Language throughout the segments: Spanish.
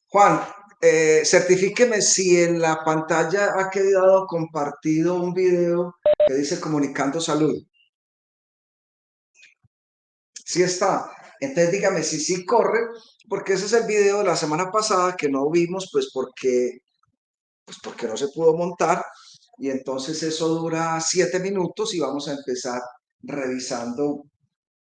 Juan, certifíqueme si en la pantalla ha quedado compartido un video que dice Comunicando Salud. Sí está. Entonces dígame si sí corre, porque ese es el video de la semana pasada que no vimos, pues porque no se pudo montar. Y entonces eso dura 7 minutos y vamos a empezar revisando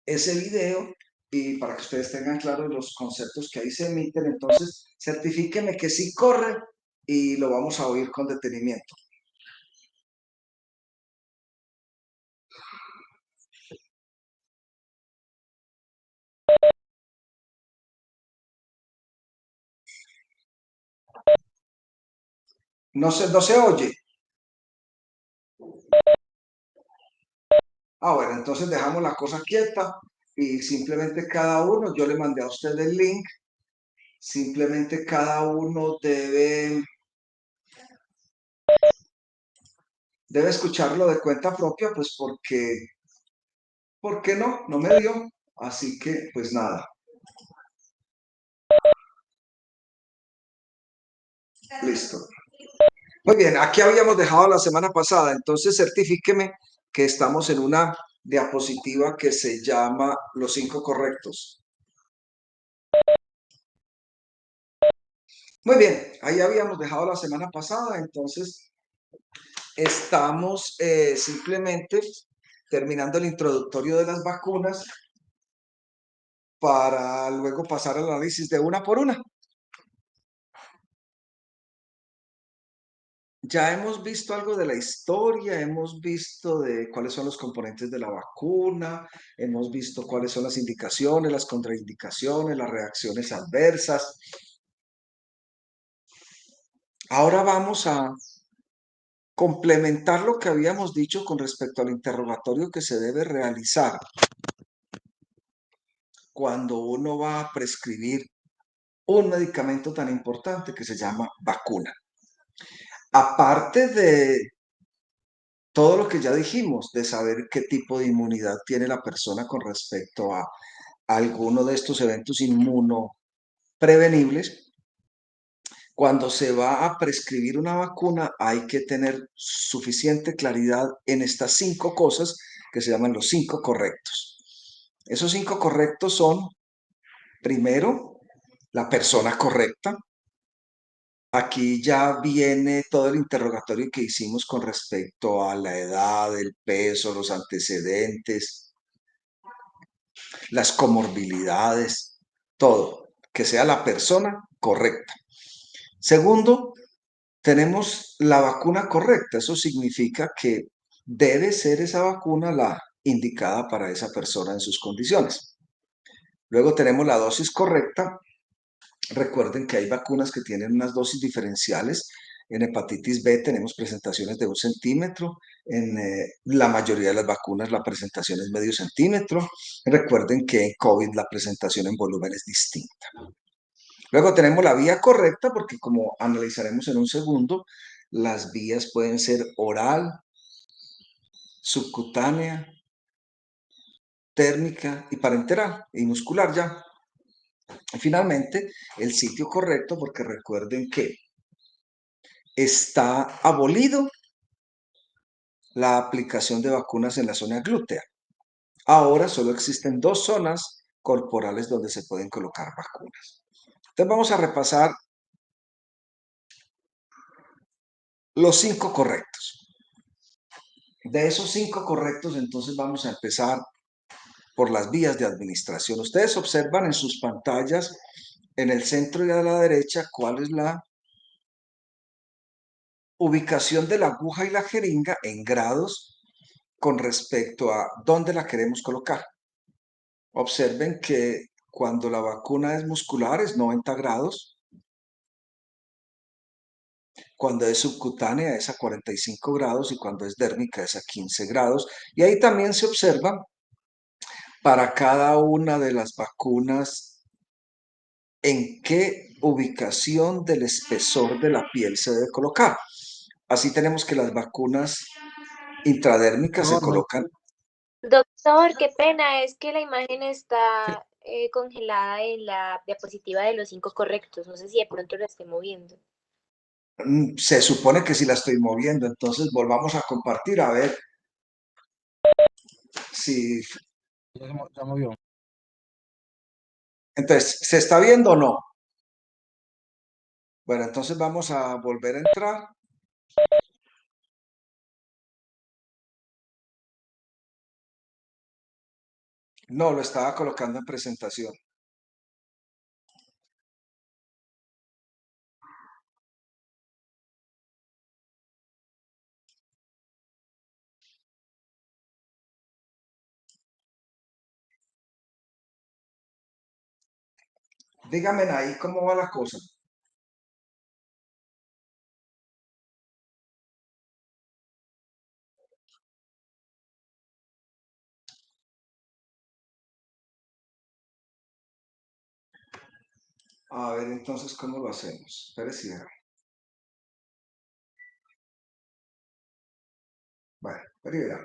ese video y para que ustedes tengan claros los conceptos que ahí se emiten. Entonces, certifíqueme que sí corre y lo vamos a oír con detenimiento. No se oye. Bueno, entonces dejamos la cosa quieta y simplemente cada uno, yo le mandé a usted el link, simplemente cada uno debe escucharlo de cuenta propia, pues porque no me dio. Así que, pues nada, listo. Muy bien, aquí habíamos dejado la semana pasada, entonces certifíqueme que estamos en una diapositiva que se llama Los 5 correctos. Muy bien, ahí habíamos dejado la semana pasada, entonces estamos simplemente terminando el introductorio de las vacunas para luego pasar al análisis de una por una. Ya hemos visto algo de la historia, hemos visto de cuáles son los componentes de la vacuna, hemos visto cuáles son las indicaciones, las contraindicaciones, las reacciones adversas. Ahora vamos a complementar lo que habíamos dicho con respecto al interrogatorio que se debe realizar cuando uno va a prescribir un medicamento tan importante que se llama vacuna. Aparte de todo lo que ya dijimos, de saber qué tipo de inmunidad tiene la persona con respecto a alguno de estos eventos inmunoprevenibles, cuando se va a prescribir una vacuna hay que tener suficiente claridad en estas 5 cosas que se llaman los 5 correctos. Esos 5 correctos son, primero, la persona correcta. Aquí ya viene todo el interrogatorio que hicimos con respecto a la edad, el peso, los antecedentes, las comorbilidades, todo, que sea la persona correcta. Segundo, tenemos la vacuna correcta. Eso significa que debe ser esa vacuna la indicada para esa persona en sus condiciones. Luego tenemos la dosis correcta. Recuerden que hay vacunas que tienen unas dosis diferenciales. En hepatitis B tenemos presentaciones de 1 centímetro. En la mayoría de las vacunas la presentación es medio centímetro. Recuerden que en COVID la presentación en volumen es distinta. Luego tenemos la vía correcta, porque como analizaremos en un segundo, las vías pueden ser oral, subcutánea, térmica y parenteral y muscular ya. Y finalmente, el sitio correcto, porque recuerden que está abolido la aplicación de vacunas en la zona glútea. Ahora solo existen 2 zonas corporales donde se pueden colocar vacunas. Entonces vamos a repasar los 5 correctos. De esos 5 correctos, entonces vamos a empezar por las vías de administración. Ustedes observan en sus pantallas, en el centro y a la derecha, cuál es la ubicación de la aguja y la jeringa en grados con respecto a dónde la queremos colocar. Observen que cuando la vacuna es muscular es 90 grados, cuando es subcutánea es a 45 grados y cuando es dérmica es a 15 grados. Y ahí también se observa para cada una de las vacunas en qué ubicación del espesor de la piel se debe colocar. Así tenemos que las vacunas intradérmicas se No, no. colocan. Doctor, qué pena, es que la imagen está congelada en la diapositiva de los 5 correctos. No sé si de pronto la esté moviendo. Se supone que sí la estoy moviendo, entonces volvamos a compartir a ver si... Ya movió. Entonces, ¿se está viendo o no? Bueno, entonces vamos a volver a entrar. No, lo estaba colocando en presentación. Díganme ahí cómo va la cosa. A ver, entonces, ¿cómo lo hacemos? Espérese. Bueno, primero.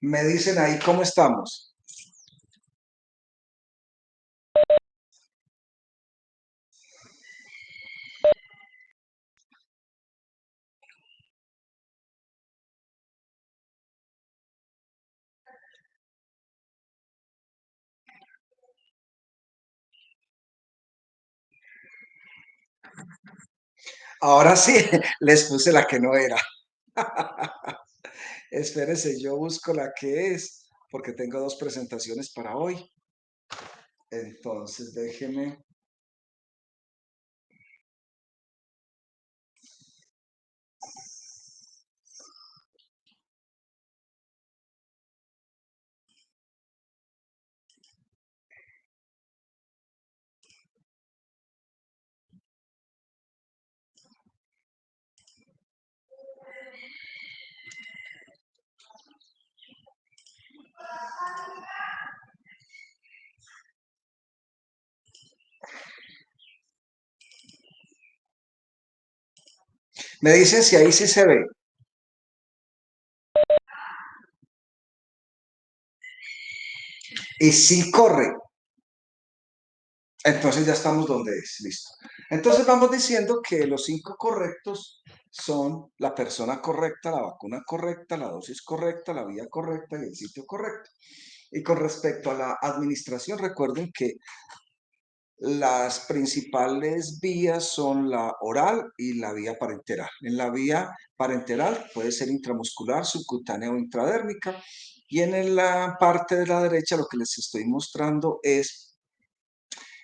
Me dicen ahí cómo estamos. Ahora sí, les puse la que no era. Espérense, yo busco la que es, porque tengo dos presentaciones para hoy. Entonces, déjenme. Me dicen si ahí sí se ve. Y sí corre. Entonces ya estamos donde es, listo. Entonces vamos diciendo que los 5 correctos son la persona correcta, la vacuna correcta, la dosis correcta, la vía correcta y el sitio correcto. Y con respecto a la administración, recuerden que las principales vías son la oral y la vía parenteral. En la vía parenteral puede ser intramuscular, subcutánea o intradérmica. Y en la parte de la derecha lo que les estoy mostrando es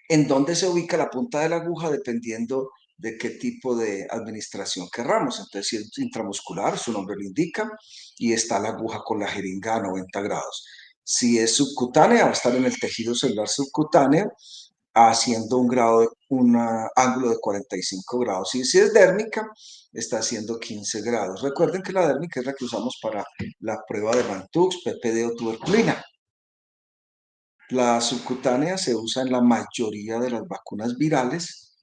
en dónde se ubica la punta de la aguja dependiendo de qué tipo de administración querramos. Entonces, si es intramuscular, su nombre lo indica, y está la aguja con la jeringa a 90 grados. Si es subcutánea, va a estar en el tejido celular subcutáneo, haciendo un ángulo de 45 grados. Y si es dérmica, está haciendo 15 grados. Recuerden que la dérmica es la que usamos para la prueba de Mantux, PPD o tuberculina. La subcutánea se usa en la mayoría de las vacunas virales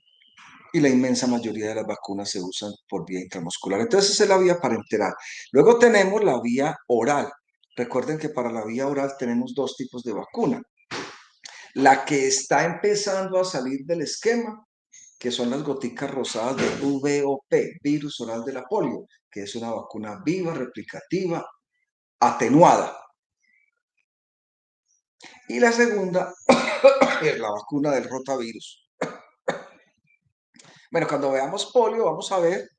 y la inmensa mayoría de las vacunas se usan por vía intramuscular. Entonces esa es la vía parenteral. Luego tenemos la vía oral. Recuerden que para la vía oral tenemos dos tipos de vacuna. La que está empezando a salir del esquema, que son las goticas rosadas de VOP, virus oral de la polio, que es una vacuna viva, replicativa, atenuada. Y la segunda es la vacuna del rotavirus. Bueno, cuando veamos polio, vamos a ver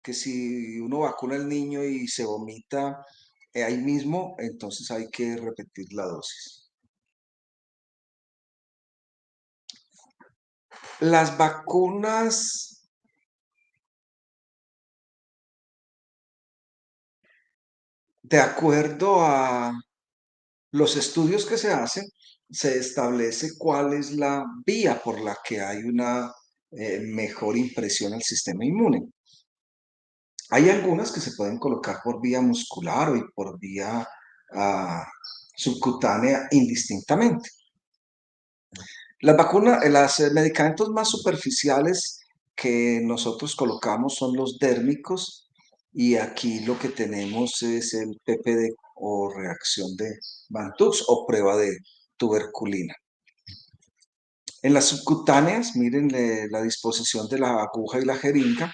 que si uno vacuna al niño y se vomita ahí mismo, entonces hay que repetir la dosis. Las vacunas de acuerdo a los estudios que se hacen, se establece cuál es la vía por la que hay una mejor impresión al sistema inmune. Hay algunas que se pueden colocar por vía muscular o por vía subcutánea indistintamente. Las vacunas, los medicamentos más superficiales que nosotros colocamos son los dérmicos, y aquí lo que tenemos es el PPD o reacción de Van-Tux o prueba de tuberculina. En las subcutáneas, miren la disposición de la aguja y la jeringa.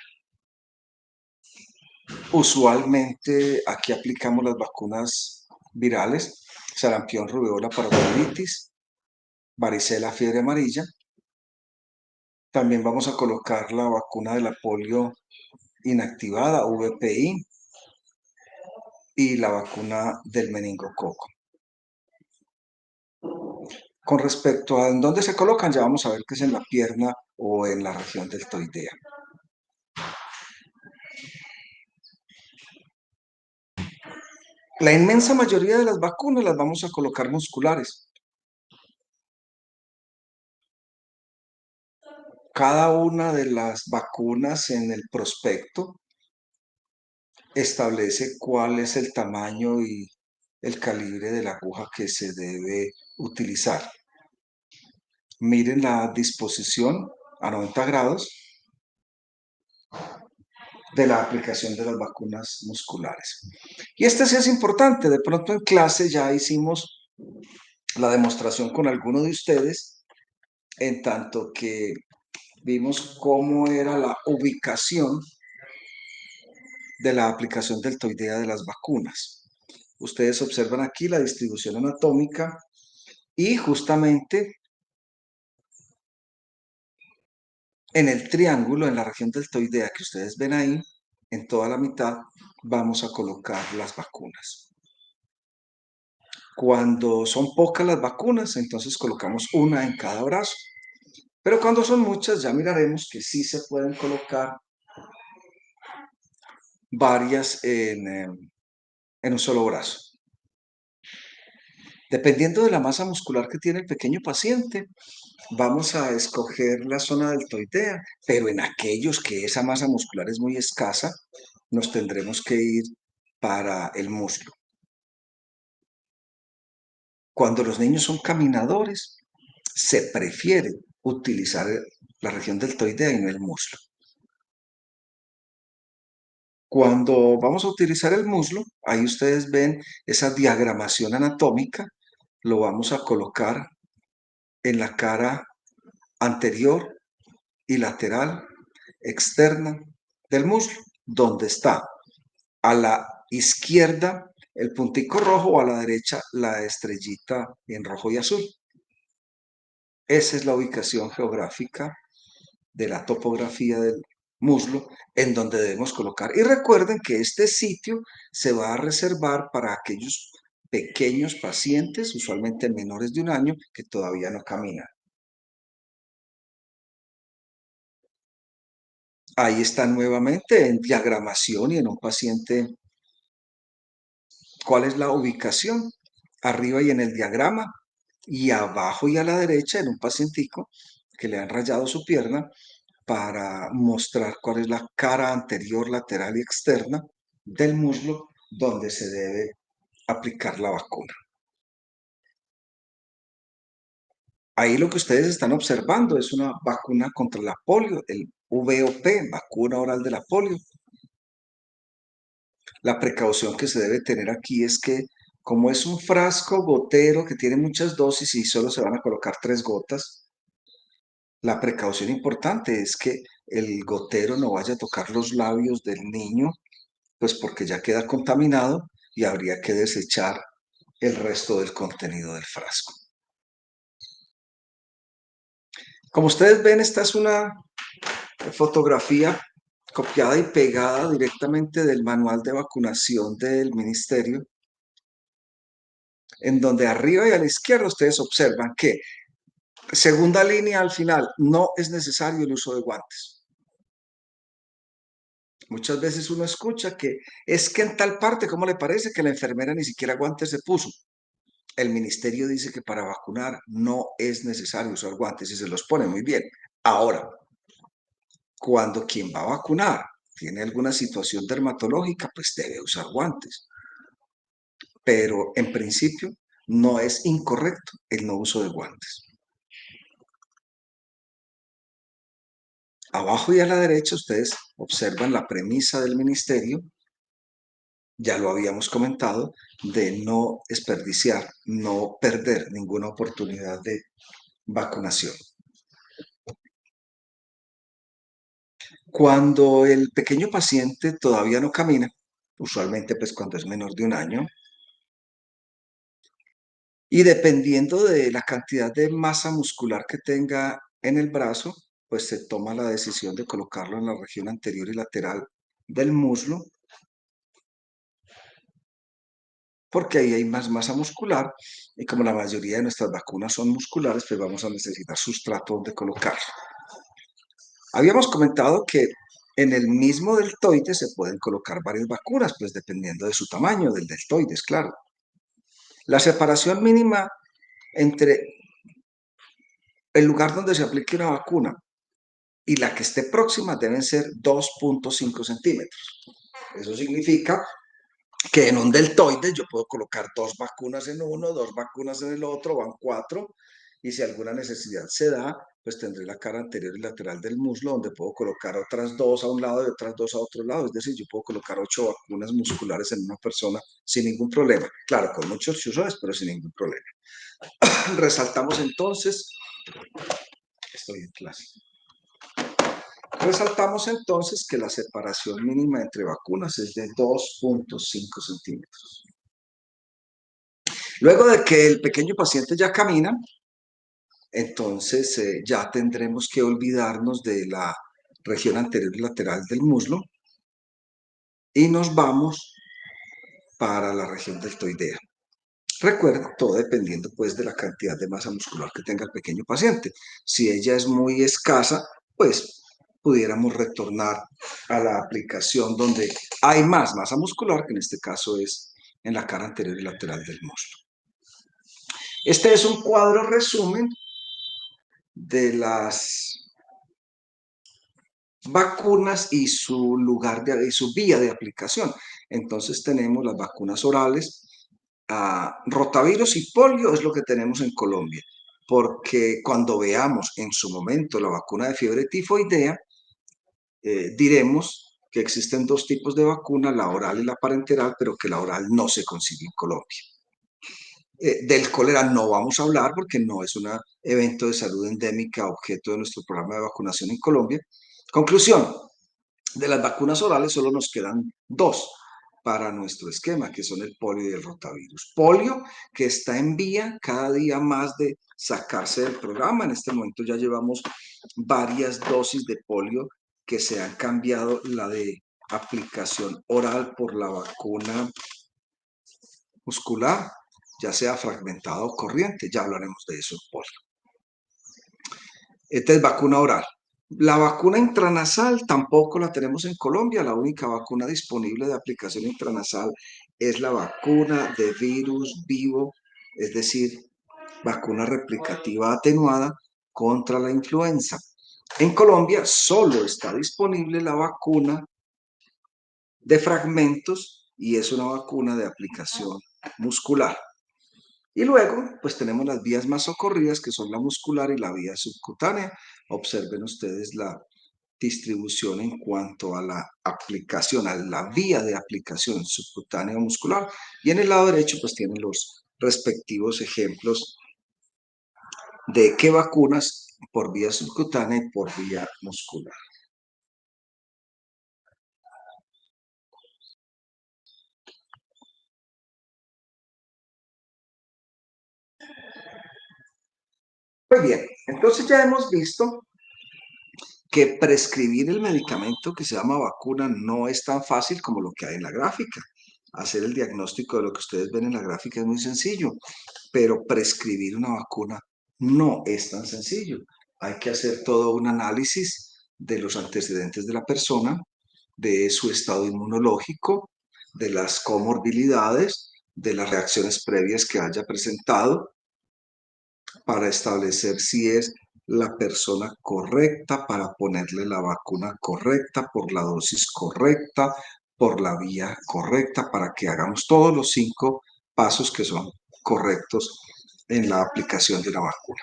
Usualmente aquí aplicamos las vacunas virales: sarampión, rubéola, parotiditis, varicela, fiebre amarilla. También vamos a colocar la vacuna de la polio inactivada, VPI, y la vacuna del meningococo. Con respecto a en dónde se colocan, ya vamos a ver que es en la pierna o en la región deltoidea. La inmensa mayoría de las vacunas las vamos a colocar musculares. Cada una de las vacunas en el prospecto establece cuál es el tamaño y el calibre de la aguja que se debe utilizar. Miren la disposición a 90 grados de la aplicación de las vacunas musculares. Y este sí es importante. De pronto en clase ya hicimos la demostración con alguno de ustedes, en tanto que vimos cómo era la ubicación de la aplicación deltoidea de las vacunas. Ustedes observan aquí la distribución anatómica y justamente en el triángulo, en la región deltoidea que ustedes ven ahí, en toda la mitad, vamos a colocar las vacunas. Cuando son pocas las vacunas, entonces colocamos una en cada brazo. Pero cuando son muchas, ya miraremos que sí se pueden colocar varias en un solo brazo. Dependiendo de la masa muscular que tiene el pequeño paciente, vamos a escoger la zona deltoidea, pero en aquellos que esa masa muscular es muy escasa, nos tendremos que ir para el muslo. Cuando los niños son caminadores, se prefiere utilizar la región deltoidea y no el muslo. Cuando vamos a utilizar el muslo, ahí ustedes ven esa diagramación anatómica, lo vamos a colocar en la cara anterior y lateral externa del muslo, donde está a la izquierda el puntico rojo o a la derecha la estrellita en rojo y azul. Esa es la ubicación geográfica de la topografía del muslo en donde debemos colocar. Y recuerden que este sitio se va a reservar para aquellos pequeños pacientes, usualmente menores de 1 año, que todavía no caminan. Ahí está nuevamente en diagramación y en un paciente. ¿Cuál es la ubicación? Arriba y en el diagrama, y abajo y a la derecha en un pacientico que le han rayado su pierna, para mostrar cuál es la cara anterior, lateral y externa del muslo donde se debe aplicar la vacuna. Ahí lo que ustedes están observando es una vacuna contra la polio, el VOP, vacuna oral de la polio. La precaución que se debe tener aquí es que, como es un frasco gotero que tiene muchas dosis y solo se van a colocar 3 gotas, la precaución importante es que el gotero no vaya a tocar los labios del niño, pues porque ya queda contaminado y habría que desechar el resto del contenido del frasco. Como ustedes ven, esta es una fotografía copiada y pegada directamente del manual de vacunación del ministerio, en donde arriba y a la izquierda ustedes observan que, segunda línea al final, no es necesario el uso de guantes. Muchas veces uno escucha que es que en tal parte, ¿cómo le parece que la enfermera ni siquiera guantes se puso? El ministerio dice que para vacunar no es necesario usar guantes y se los pone muy bien. Ahora, cuando quien va a vacunar tiene alguna situación dermatológica, pues debe usar guantes. Pero en principio no es incorrecto el no uso de guantes. Abajo y a la derecha ustedes observan la premisa del ministerio, ya lo habíamos comentado, de no desperdiciar, no perder ninguna oportunidad de vacunación. Cuando el pequeño paciente todavía no camina, usualmente pues cuando es menor de 1 año, y dependiendo de la cantidad de masa muscular que tenga en el brazo, pues se toma la decisión de colocarlo en la región anterior y lateral del muslo, porque ahí hay más masa muscular, y como la mayoría de nuestras vacunas son musculares, pues vamos a necesitar sustrato donde colocarlo. Habíamos comentado que en el mismo deltoide se pueden colocar varias vacunas, pues dependiendo de su tamaño, del deltoide, es claro. La separación mínima entre el lugar donde se aplique una vacuna y la que esté próxima deben ser 2.5 centímetros. Eso significa que en un deltoide yo puedo colocar 2 vacunas en uno, 2 vacunas en el otro, van 4, y si alguna necesidad se da, pues tendré la cara anterior y lateral del muslo, donde puedo colocar otras 2 a un lado y otras 2 a otro lado, es decir, yo puedo colocar 8 vacunas musculares en una persona sin ningún problema. Claro, con muchos chuzos, pero sin ningún problema. Resaltamos entonces, estoy en clase. Resaltamos entonces que la separación mínima entre vacunas es de 2.5 centímetros. Luego de que el pequeño paciente ya camina, entonces ya tendremos que olvidarnos de la región anterior y lateral del muslo y nos vamos para la región deltoidea. Recuerda, todo dependiendo pues de la cantidad de masa muscular que tenga el pequeño paciente. Si ella es muy escasa, pues pudiéramos retornar a la aplicación donde hay más masa muscular, que en este caso es en la cara anterior y lateral del muslo. Este es un cuadro resumen de las vacunas y su vía de aplicación. Entonces tenemos las vacunas orales, rotavirus y polio es lo que tenemos en Colombia, porque cuando veamos en su momento la vacuna de fiebre tifoidea, diremos que existen 2 tipos de vacuna, la oral y la parenteral, pero que la oral no se consigue en Colombia. Del cólera no vamos a hablar porque no es un evento de salud endémica objeto de nuestro programa de vacunación en Colombia. Conclusión, de las vacunas orales solo nos quedan 2 para nuestro esquema, que son el polio y el rotavirus. Polio, que está en vía cada día más de sacarse del programa. En este momento ya llevamos varias dosis de polio que se han cambiado la de aplicación oral por la vacuna muscular, ya sea fragmentada o corriente. Ya hablaremos de eso en polio. Esta es vacuna oral. La vacuna intranasal tampoco la tenemos en Colombia. La única vacuna disponible de aplicación intranasal es la vacuna de virus vivo, es decir, vacuna replicativa atenuada contra la influenza. En Colombia solo está disponible la vacuna de fragmentos y es una vacuna de aplicación muscular. Y luego, pues tenemos las vías más socorridas, que son la muscular y la vía subcutánea. Observen ustedes la distribución en cuanto a la aplicación, a la vía de aplicación subcutánea o muscular. Y en el lado derecho, pues tienen los respectivos ejemplos de qué vacunas por vía subcutánea y por vía muscular. Muy bien, entonces ya hemos visto que prescribir el medicamento que se llama vacuna no es tan fácil como lo que hay en la gráfica. Hacer el diagnóstico de lo que ustedes ven en la gráfica es muy sencillo, pero prescribir una vacuna no es tan sencillo. Hay que hacer todo un análisis de los antecedentes de la persona, de su estado inmunológico, de las comorbilidades, de las reacciones previas que haya presentado, para establecer si es la persona correcta para ponerle la vacuna correcta, por la dosis correcta, por la vía correcta, para que hagamos todos los 5 pasos que son correctos en la aplicación de la vacuna.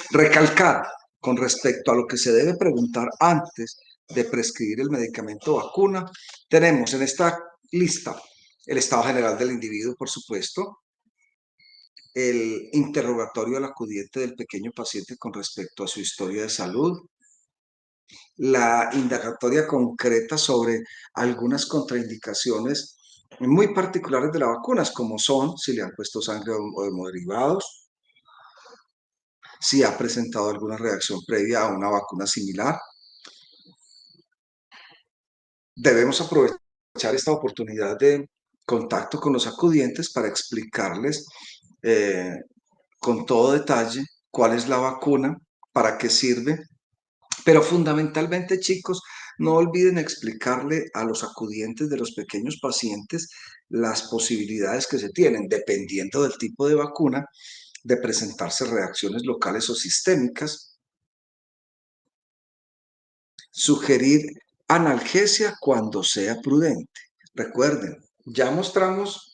Recalcar con respecto a lo que se debe preguntar antes de prescribir el medicamento vacuna, tenemos en esta lista el estado general del individuo, por supuesto, el interrogatorio al acudiente del pequeño paciente con respecto a su historia de salud, la indagatoria concreta sobre algunas contraindicaciones muy particulares de las vacunas, como son si le han puesto sangre o hemoderivados, si ha presentado alguna reacción previa a una vacuna similar. Debemos aprovechar esta oportunidad de contacto con los acudientes para explicarles con todo detalle cuál es la vacuna, para qué sirve, pero fundamentalmente, chicos, no olviden explicarle a los acudientes de los pequeños pacientes las posibilidades que se tienen, dependiendo del tipo de vacuna, de presentarse reacciones locales o sistémicas. Sugerir analgesia cuando sea prudente. Recuerden, ya mostramos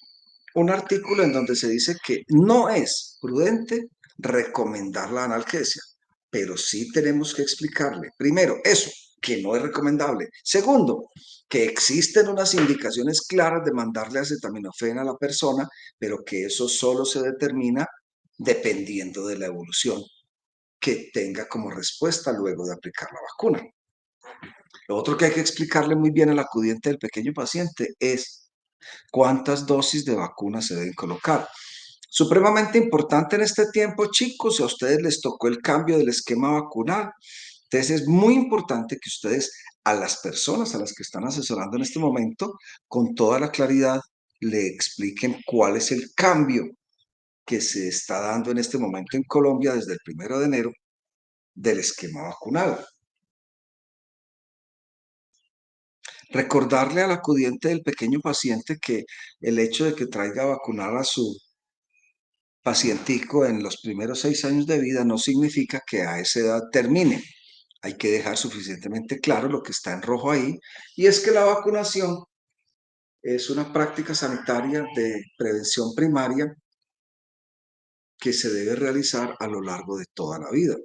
un artículo en donde se dice que no es prudente recomendar la analgesia, pero sí tenemos que explicarle, primero, eso, que no es recomendable. Segundo, que existen unas indicaciones claras de mandarle acetaminofén a la persona, pero que eso solo se determina dependiendo de la evolución que tenga como respuesta luego de aplicar la vacuna. Lo otro que hay que explicarle muy bien al acudiente del pequeño paciente es cuántas dosis de vacuna se deben colocar. Supremamente importante en este tiempo, chicos, si a ustedes les tocó el cambio del esquema vacunal, entonces es muy importante que ustedes a las personas a las que están asesorando en este momento, con toda la claridad, le expliquen cuál es el cambio que se está dando en este momento en Colombia desde el 1 de enero del esquema vacunal. Recordarle al acudiente del pequeño paciente que el hecho de que traiga a vacunar a su pacientico en los primeros 6 años de vida no significa que a esa edad termine. Hay que dejar suficientemente claro lo que está en rojo ahí, y es que la vacunación es una práctica sanitaria de prevención primaria que se debe realizar a lo largo de toda la vida.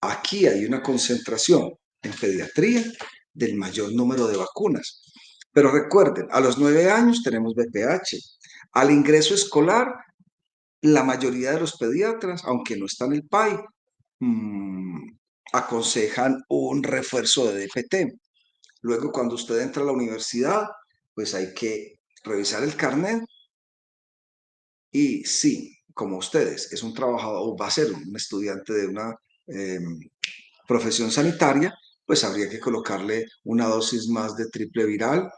Aquí hay una concentración en pediatría del mayor número de vacunas. Pero recuerden, a los 9 años tenemos VPH. Al ingreso escolar, la mayoría de los pediatras, aunque no está en el PAI, aconsejan un refuerzo de DPT. Luego, cuando usted entra a la universidad, pues hay que revisar el carnet y sí, como ustedes, es un trabajador o va a ser un estudiante de una profesión sanitaria, pues habría que colocarle una dosis más de triple viral.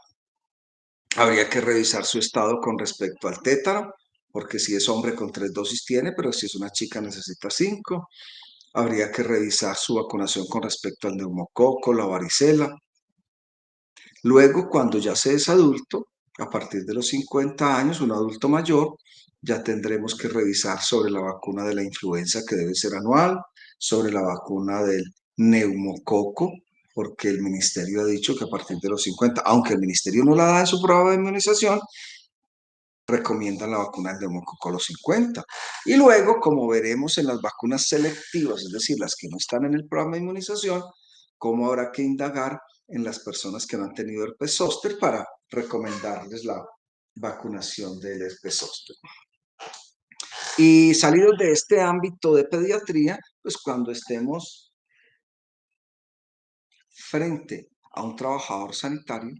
Habría que revisar su estado con respecto al tétano, porque si es hombre con 3 dosis tiene, pero si es una chica necesita 5. Habría que revisar su vacunación con respecto al neumococo, la varicela. Luego, cuando ya se es adulto, a partir de los 50 años, un adulto mayor, ya tendremos que revisar sobre la vacuna de la influenza, que debe ser anual, sobre la vacuna del neumococo, porque el ministerio ha dicho que a partir de los 50, aunque el ministerio no la da en su programa de inmunización, recomiendan la vacuna del neumococo a los 50. Y luego, como veremos en las vacunas selectivas, es decir, las que no están en el programa de inmunización, cómo habrá que indagar en las personas que no han tenido herpes zóster para recomendarles la vacunación del herpes zóster. Y salidos de este ámbito de pediatría, pues cuando estemos frente a un trabajador sanitario,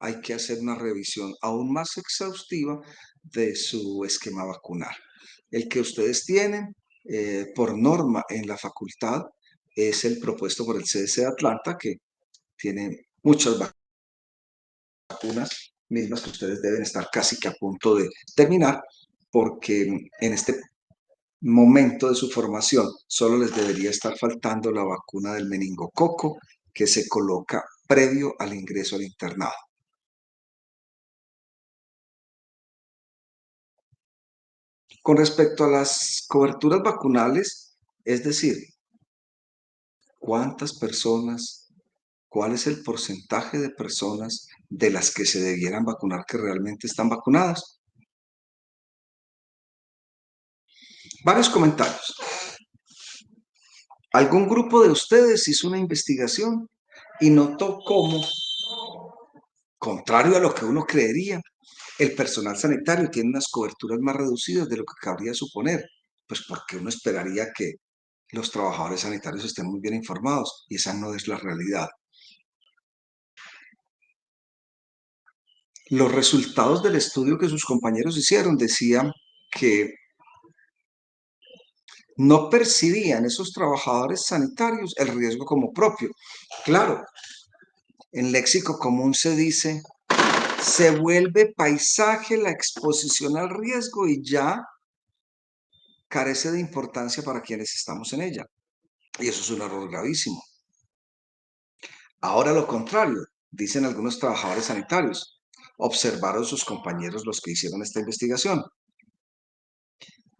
hay que hacer una revisión aún más exhaustiva de su esquema vacunal. El que ustedes tienen por norma en la facultad es el propuesto por el CDC de Atlanta, que tiene muchas vacunas mismas que ustedes deben estar casi que a punto de terminar, porque en este momento de su formación solo les debería estar faltando la vacuna del meningococo, que se coloca previo al ingreso al internado. Con respecto a las coberturas vacunales, Es decir, ¿cuántas personas, cuál es el porcentaje de personas de las que se debieran vacunar que realmente están vacunadas? Varios comentarios. Algún grupo de ustedes hizo una investigación y notó cómo, contrario a lo que uno creería, el personal sanitario tiene unas coberturas más reducidas de lo que cabría suponer, pues porque uno esperaría que los trabajadores sanitarios estén muy bien informados y esa no es la realidad. Los resultados del estudio que sus compañeros hicieron decían que no percibían esos trabajadores sanitarios el riesgo como propio. Claro, en léxico común se dice, se vuelve paisaje la exposición al riesgo y ya carece de importancia para quienes estamos en ella. Y eso es un error gravísimo. Ahora lo contrario, dicen algunos trabajadores sanitarios. Observaron sus compañeros los que hicieron esta investigación,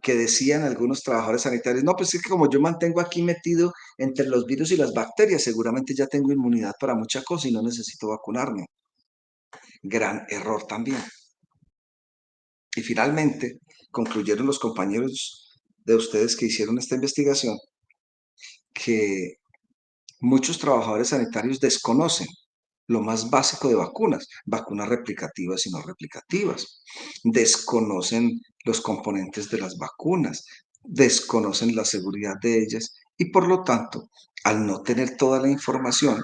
que decían algunos trabajadores sanitarios, no, pues es que como yo mantengo aquí metido entre los virus y las bacterias, seguramente ya tengo inmunidad para mucha cosa y no necesito vacunarme. Gran error también. Y finalmente, concluyeron los compañeros de ustedes que hicieron esta investigación, que muchos trabajadores sanitarios desconocen lo más básico de vacunas, vacunas replicativas y no replicativas. Desconocen los componentes de las vacunas, desconocen la seguridad de ellas y por lo tanto, al no tener toda la información,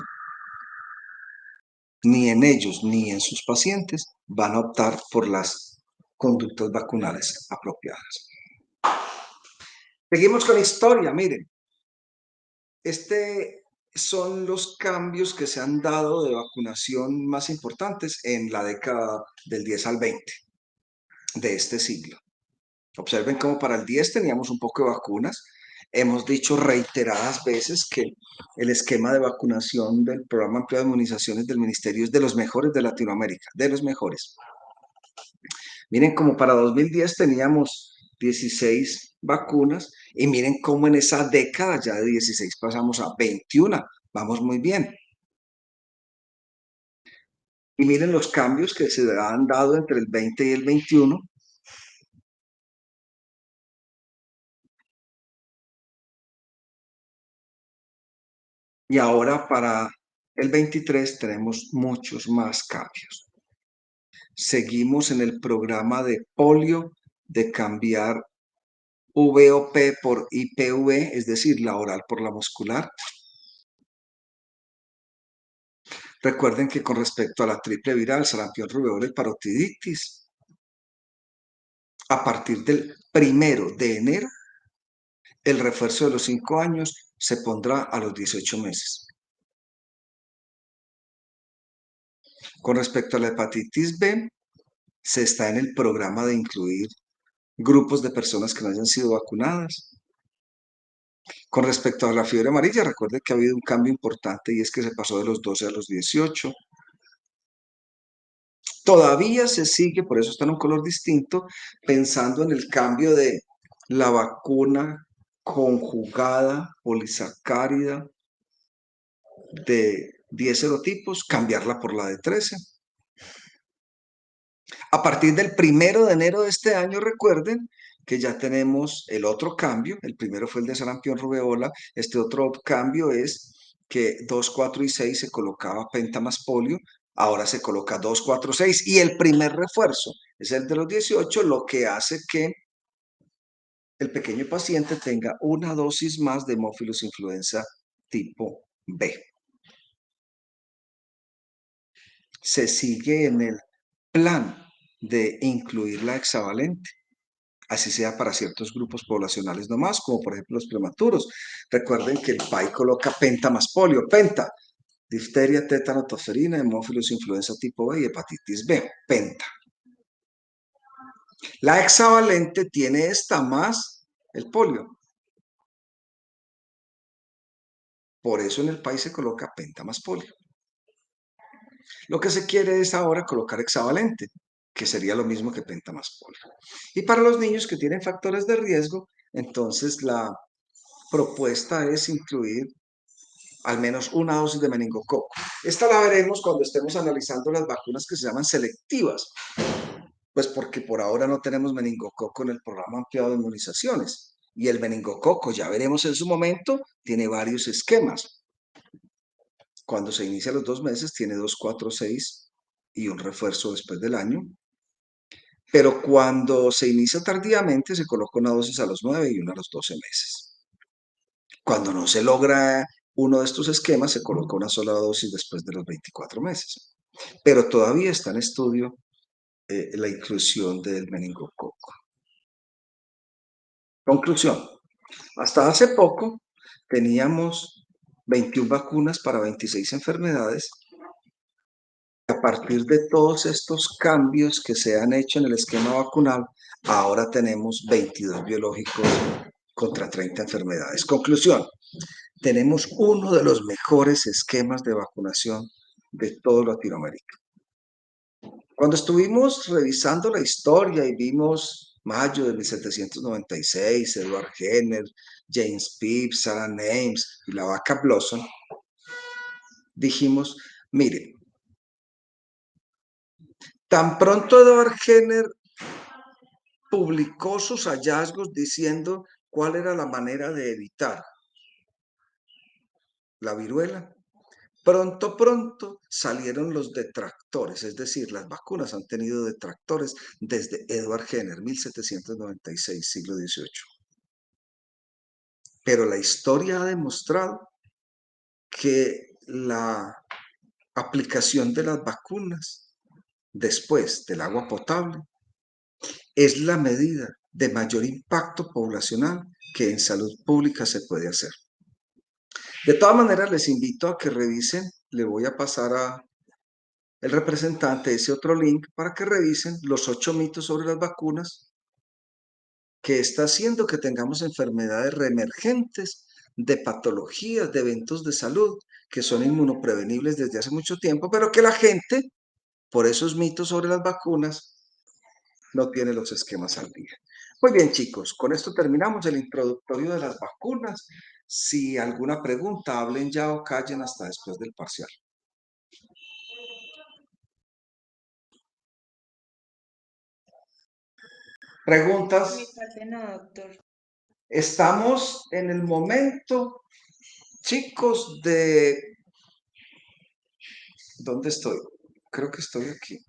ni en ellos ni en sus pacientes, van a optar por las conductas vacunales apropiadas. Seguimos con historia, miren. Son los cambios que se han dado de vacunación más importantes en la década del 10 al 20 de este siglo. Observen cómo para el 10 teníamos un poco de vacunas. Hemos dicho reiteradas veces que el esquema de vacunación del Programa Amplio de Inmunizaciones del Ministerio es de los mejores de Latinoamérica, de los mejores. Miren cómo para 2010 teníamos 16 vacunas y miren cómo en esa década ya de 16 pasamos a 21. Vamos muy bien. Y miren los cambios que se han dado entre el 20 y el 21. Y ahora para el 23 tenemos muchos más cambios. Seguimos en el programa de polio de cambiar VOP por IPV, es decir, la oral por la muscular. Recuerden que con respecto a la triple viral, sarampión, rubéola y parotiditis, a partir del 1 de enero, el refuerzo de los 5 años se pondrá a los 18 meses. Con respecto a la hepatitis B, se está en el programa de incluir grupos de personas que no hayan sido vacunadas. Con respecto a la fiebre amarilla, recuerde que ha habido un cambio importante y es que se pasó de los 12 a los 18. Todavía se sigue, por eso está en un color distinto, pensando en el cambio de la vacuna conjugada polisacárida de 10 serotipos, cambiarla por la de 13. A partir del 1 de enero de este año, recuerden que ya tenemos el otro cambio. El primero fue el de sarampión, rubeola. Este otro cambio es que 2, 4 y 6 se colocaba penta más polio. Ahora se coloca 2, 4, 6. Y el primer refuerzo es el de los 18, lo que hace que el pequeño paciente tenga una dosis más de Haemophilus influenza tipo B. Se sigue en el plan de incluir la hexavalente, así sea para ciertos grupos poblacionales nomás, como por ejemplo los prematuros. Recuerden que el PAI coloca penta más polio, penta, difteria, tétano, tosferina, hemófilos, influenza tipo B y hepatitis B, penta. La hexavalente tiene esta más el polio. Por eso en el PAI se coloca penta más polio. Lo que se quiere es ahora colocar hexavalente, que sería lo mismo que penta más polio. Y para los niños que tienen factores de riesgo, entonces la propuesta es incluir al menos una dosis de meningococo. Esta la veremos cuando estemos analizando las vacunas que se llaman selectivas, pues porque por ahora no tenemos meningococo en el programa ampliado de inmunizaciones. Y el meningococo, ya veremos en su momento, tiene varios esquemas. Cuando se inicia a los 2 meses, tiene 2, 4, 6 y un refuerzo después del año. Pero cuando se inicia tardíamente, se coloca una dosis a los 9 y una a los 12 meses. Cuando no se logra uno de estos esquemas, se coloca una sola dosis después de los 24 meses. Pero todavía está en estudio la inclusión del meningococo. Conclusión. Hasta hace poco teníamos 21 vacunas para 26 enfermedades. A partir de todos estos cambios que se han hecho en el esquema vacunal, ahora tenemos 22 biológicos contra 30 enfermedades. Conclusión. Tenemos uno de los mejores esquemas de vacunación de toda Latinoamérica. Cuando estuvimos revisando la historia y vimos mayo de 1796, Edward Jenner, James Phipps, Sarah Ames y la vaca Blossom, dijimos, miren, tan pronto Edward Jenner publicó sus hallazgos diciendo cuál era la manera de evitar la viruela, pronto salieron los detractores, es decir, las vacunas han tenido detractores desde Edward Jenner, 1796, siglo XVIII. Pero la historia ha demostrado que la aplicación de las vacunas después del agua potable es la medida de mayor impacto poblacional que en salud pública se puede hacer. De todas maneras, les invito a que revisen, le voy a pasar a el representante ese otro link para que revisen los 8 mitos sobre las vacunas que está haciendo que tengamos enfermedades reemergentes, de patologías, de eventos de salud que son inmunoprevenibles desde hace mucho tiempo, pero que la gente, por esos mitos sobre las vacunas, no tiene los esquemas al día. Muy bien, chicos, con esto terminamos el introductorio de las vacunas. Si alguna pregunta, hablen ya o callen hasta después del parcial. ¿Preguntas? Mi parte no, doctor. Estamos en el momento, chicos, de... ¿Dónde estoy? Creo que estoy aquí.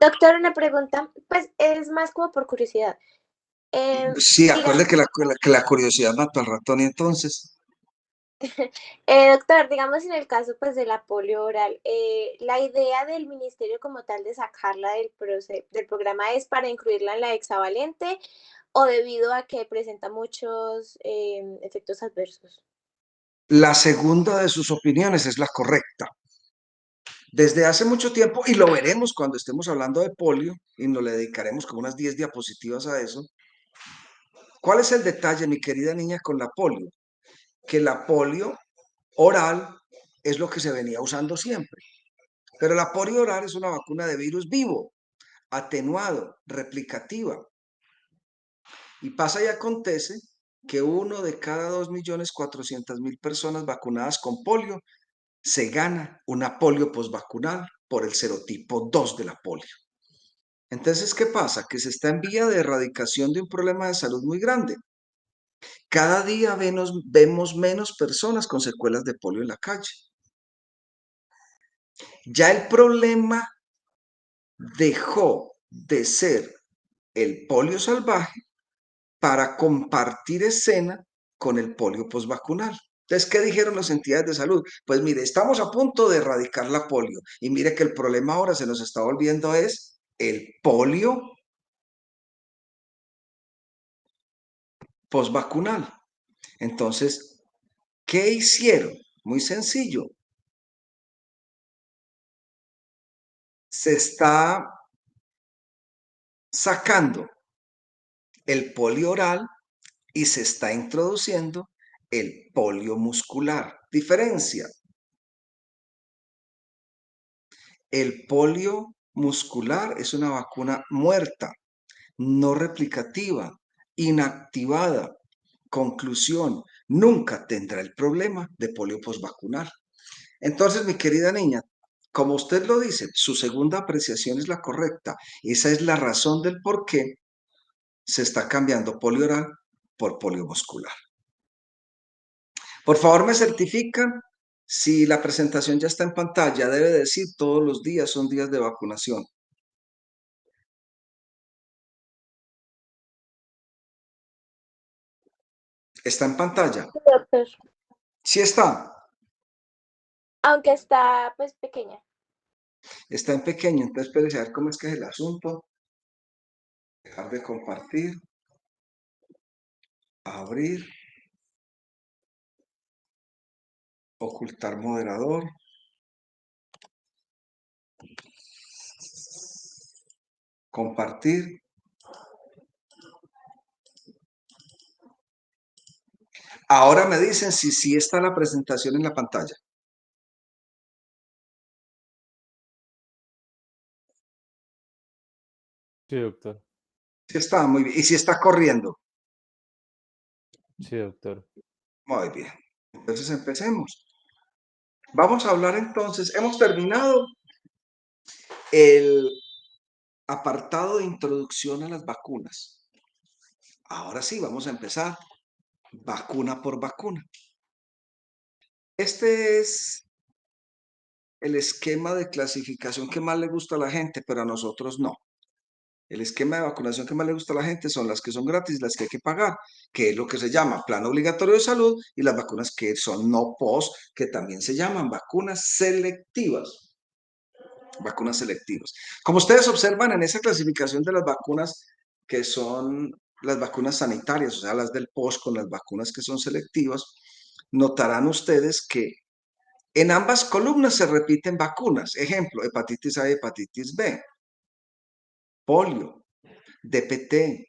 Doctor, una pregunta, pues es más como por curiosidad. Sí, Digamos, acuérdate que la curiosidad mató al ratón y entonces... doctor, digamos en el caso pues de la polio oral, la idea del ministerio como tal de sacarla del programa es para incluirla en la hexavalente o debido a que presenta muchos efectos adversos. La segunda de sus opiniones es la correcta. Desde hace mucho tiempo, y lo veremos cuando estemos hablando de polio, y nos le dedicaremos como unas 10 diapositivas a eso. ¿Cuál es el detalle, mi querida niña, con la polio? Que la polio oral es lo que se venía usando siempre. Pero la polio oral es una vacuna de virus vivo, atenuado, replicativa. Y pasa y acontece que 1 de cada 2.400.000 personas vacunadas con polio se gana una polio postvacunal por el serotipo 2 de la polio. Entonces, ¿qué pasa? Que se está en vía de erradicación de un problema de salud muy grande. Cada día vemos menos personas con secuelas de polio en la calle. Ya el problema dejó de ser el polio salvaje para compartir escena con el polio postvacunal. Entonces, ¿qué dijeron las entidades de salud? Pues mire, estamos a punto de erradicar la polio y mire que el problema ahora se nos está volviendo es el polio postvacunal. Entonces, ¿qué hicieron? Muy sencillo. Se está sacando el polio oral y se está introduciendo el polio muscular. Diferencia. El polio muscular es una vacuna muerta, no replicativa, inactivada. Conclusión, nunca tendrá el problema de polio posvacunar. Entonces, mi querida niña, como usted lo dice, su segunda apreciación es la correcta. Esa es la razón del por qué se está cambiando polio oral por polio muscular. Por favor, me certifican si la presentación ya está en pantalla. Debe decir todos los días son días de vacunación. ¿Está en pantalla? Sí, doctor. Sí está. Aunque está pues pequeña. Está en pequeño. Entonces, espérese a ver cómo es que es el asunto. Dejar de compartir. Abrir. Ocultar moderador. Compartir. Ahora me dicen si sí está la presentación en la pantalla. Sí, doctor. Sí está, muy bien. Y si está corriendo. Sí, doctor. Muy bien. Entonces empecemos. Vamos a hablar entonces. Hemos terminado el apartado de introducción a las vacunas. Ahora sí, vamos a empezar vacuna por vacuna. Este es el esquema de clasificación que más le gusta a la gente, pero a nosotros no. El esquema de vacunación que más le gusta a la gente son las que son gratis, las que hay que pagar, que es lo que se llama plan obligatorio de salud, y las vacunas que son no post, que también se llaman vacunas selectivas. Vacunas selectivas. Como ustedes observan en esa clasificación de las vacunas que son las vacunas sanitarias, o sea, las del post con las vacunas que son selectivas, notarán ustedes que en ambas columnas se repiten vacunas. Ejemplo, hepatitis A y hepatitis B, polio, DPT,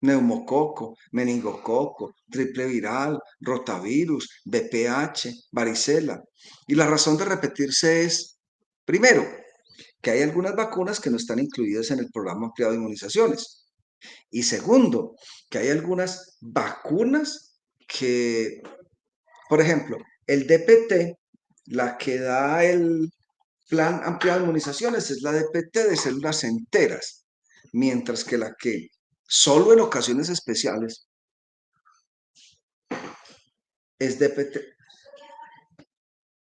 neumococo, meningococo, triple viral, rotavirus, VPH, varicela. Y la razón de repetirse es, primero, que hay algunas vacunas que no están incluidas en el programa ampliado de inmunizaciones. Y segundo, que hay algunas vacunas que, por ejemplo, el DPT, la que da el plan ampliado de inmunizaciones es la DPT de células enteras, mientras que la que solo en ocasiones especiales es DPT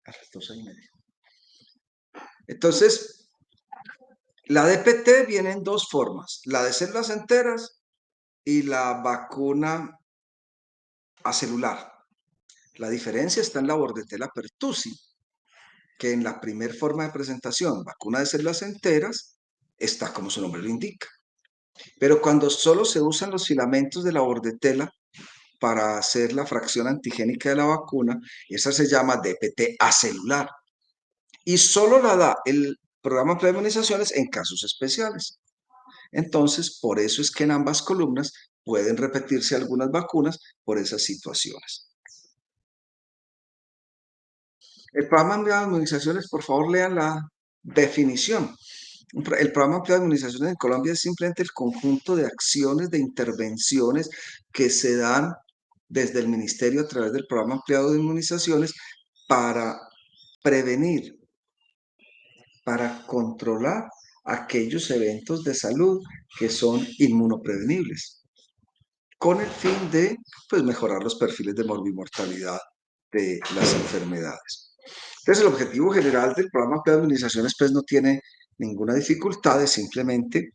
a las 2:30. Entonces, la DPT viene en dos formas, la de células enteras y la vacuna acelular. La diferencia está en la Bordetella pertussi, que en la primera forma de presentación, vacuna de células enteras, está como su nombre lo indica. Pero cuando solo se usan los filamentos de la Bordetella para hacer la fracción antigénica de la vacuna, esa se llama DPT acelular. Y solo la da el programa de inmunizaciones en casos especiales. Entonces, por eso es que en ambas columnas pueden repetirse algunas vacunas por esas situaciones. El programa ampliado de inmunizaciones, por favor, lean la definición. El programa ampliado de inmunizaciones en Colombia es simplemente el conjunto de acciones, de intervenciones que se dan desde el ministerio a través del programa ampliado de inmunizaciones para prevenir, para controlar aquellos eventos de salud que son inmunoprevenibles, con el fin de pues, mejorar los perfiles de morbimortalidad de las enfermedades. Entonces, el objetivo general del programa de administraciones pues, no tiene ninguna dificultad, es simplemente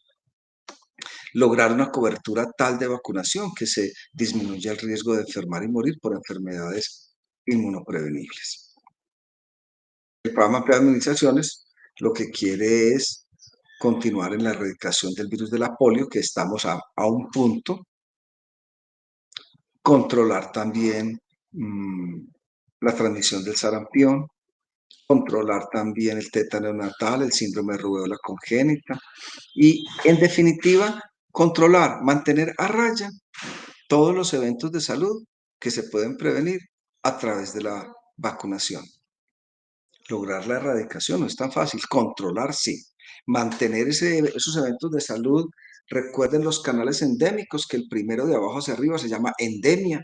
lograr una cobertura tal de vacunación que se disminuya el riesgo de enfermar y morir por enfermedades inmunoprevenibles. El programa de administraciones lo que quiere es continuar en la erradicación del virus de la polio, que estamos a un punto, controlar también la transmisión del sarampión, controlar también el tétano neonatal, el síndrome de rubéola congénita y, en definitiva, controlar, mantener a raya todos los eventos de salud que se pueden prevenir a través de la vacunación. Lograr la erradicación no es tan fácil, controlar sí. Mantener esos eventos de salud, recuerden los canales endémicos, que el primero de abajo hacia arriba se llama endemia,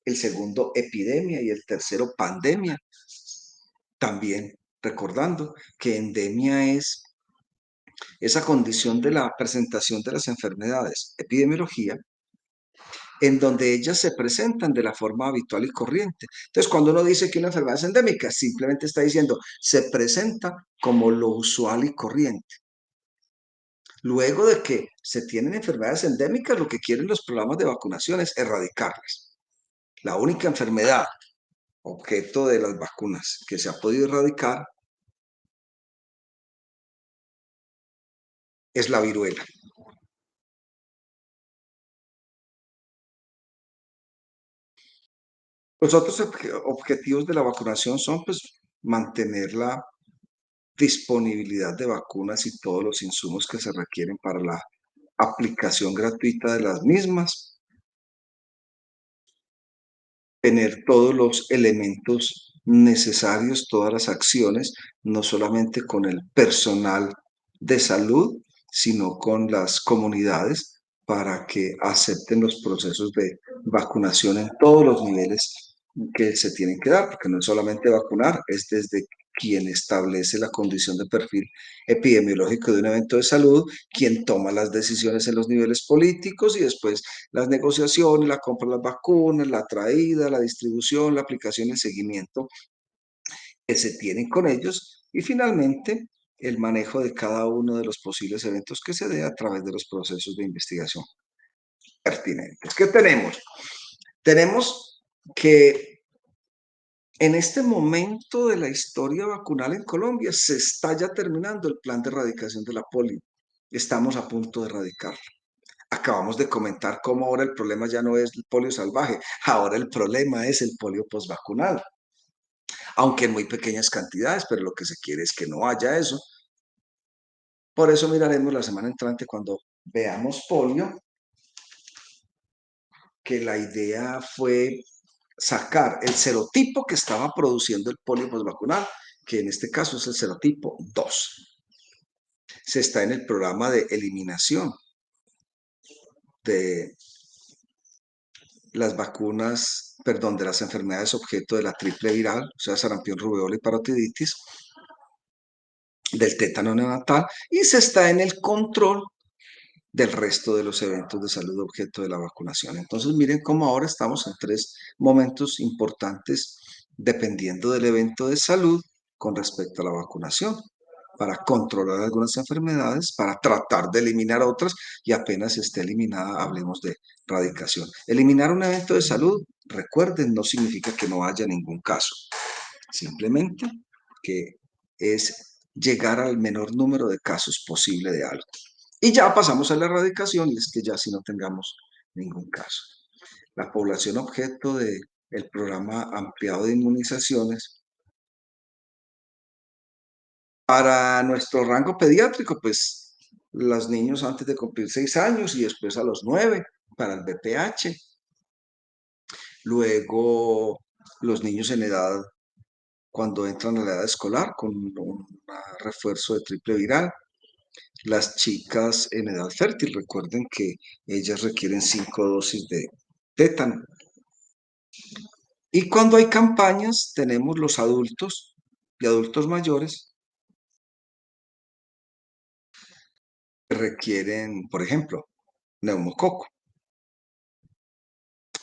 el segundo epidemia y el tercero pandemia. También recordando que endemia es esa condición de la presentación de las enfermedades, epidemiología, en donde ellas se presentan de la forma habitual y corriente. Entonces, cuando uno dice que una enfermedad es endémica, simplemente está diciendo, se presenta como lo usual y corriente. Luego de que se tienen enfermedades endémicas, lo que quieren los programas de vacunación es erradicarlas. La única enfermedad objeto de las vacunas que se ha podido erradicar es la viruela. Los otros objetivos de la vacunación son, pues, mantener la disponibilidad de vacunas y todos los insumos que se requieren para la aplicación gratuita de las mismas, tener todos los elementos necesarios, todas las acciones, no solamente con el personal de salud, sino con las comunidades para que acepten los procesos de vacunación en todos los niveles que se tienen que dar, porque no es solamente vacunar, es desde quien establece la condición de perfil epidemiológico de un evento de salud, quien toma las decisiones en los niveles políticos y después las negociaciones, la compra de las vacunas, la traída, la distribución, la aplicación y el seguimiento que se tienen con ellos y finalmente el manejo de cada uno de los posibles eventos que se dé a través de los procesos de investigación pertinentes. ¿Qué tenemos? Tenemos que en este momento de la historia vacunal en Colombia se está ya terminando el plan de erradicación de la polio. Estamos a punto de erradicarlo. Acabamos de comentar cómo ahora el problema ya no es el polio salvaje, ahora el problema es el polio postvacunal, aunque en muy pequeñas cantidades, pero lo que se quiere es que no haya eso. Por eso miraremos la semana entrante cuando veamos polio, que la idea fue sacar el serotipo que estaba produciendo el polio postvacunal, que en este caso es el serotipo 2. Se está en el programa de eliminación de las vacunas, perdón, de las enfermedades objeto de la triple viral, o sea, sarampión, rubeola y parotiditis, del tétano neonatal, y se está en el control del resto de los eventos de salud objeto de la vacunación. Entonces, miren cómo ahora estamos en 3 momentos importantes dependiendo del evento de salud con respecto a la vacunación, para controlar algunas enfermedades, para tratar de eliminar otras y apenas esté eliminada, hablemos de erradicación. Eliminar un evento de salud, recuerden, no significa que no haya ningún caso, simplemente que es llegar al menor número de casos posible de algo. Y ya pasamos a la erradicación y es que ya si no tengamos ningún caso. La población objeto del programa ampliado de inmunizaciones para nuestro rango pediátrico, pues los niños antes de cumplir 6 años y después a los 9 para el BPH. Luego los niños en edad, cuando entran a la edad escolar, con un refuerzo de triple viral. Las chicas en edad fértil, recuerden que ellas requieren 5 dosis de tétano. Y cuando hay campañas, tenemos los adultos y adultos mayores que requieren, por ejemplo, neumococo.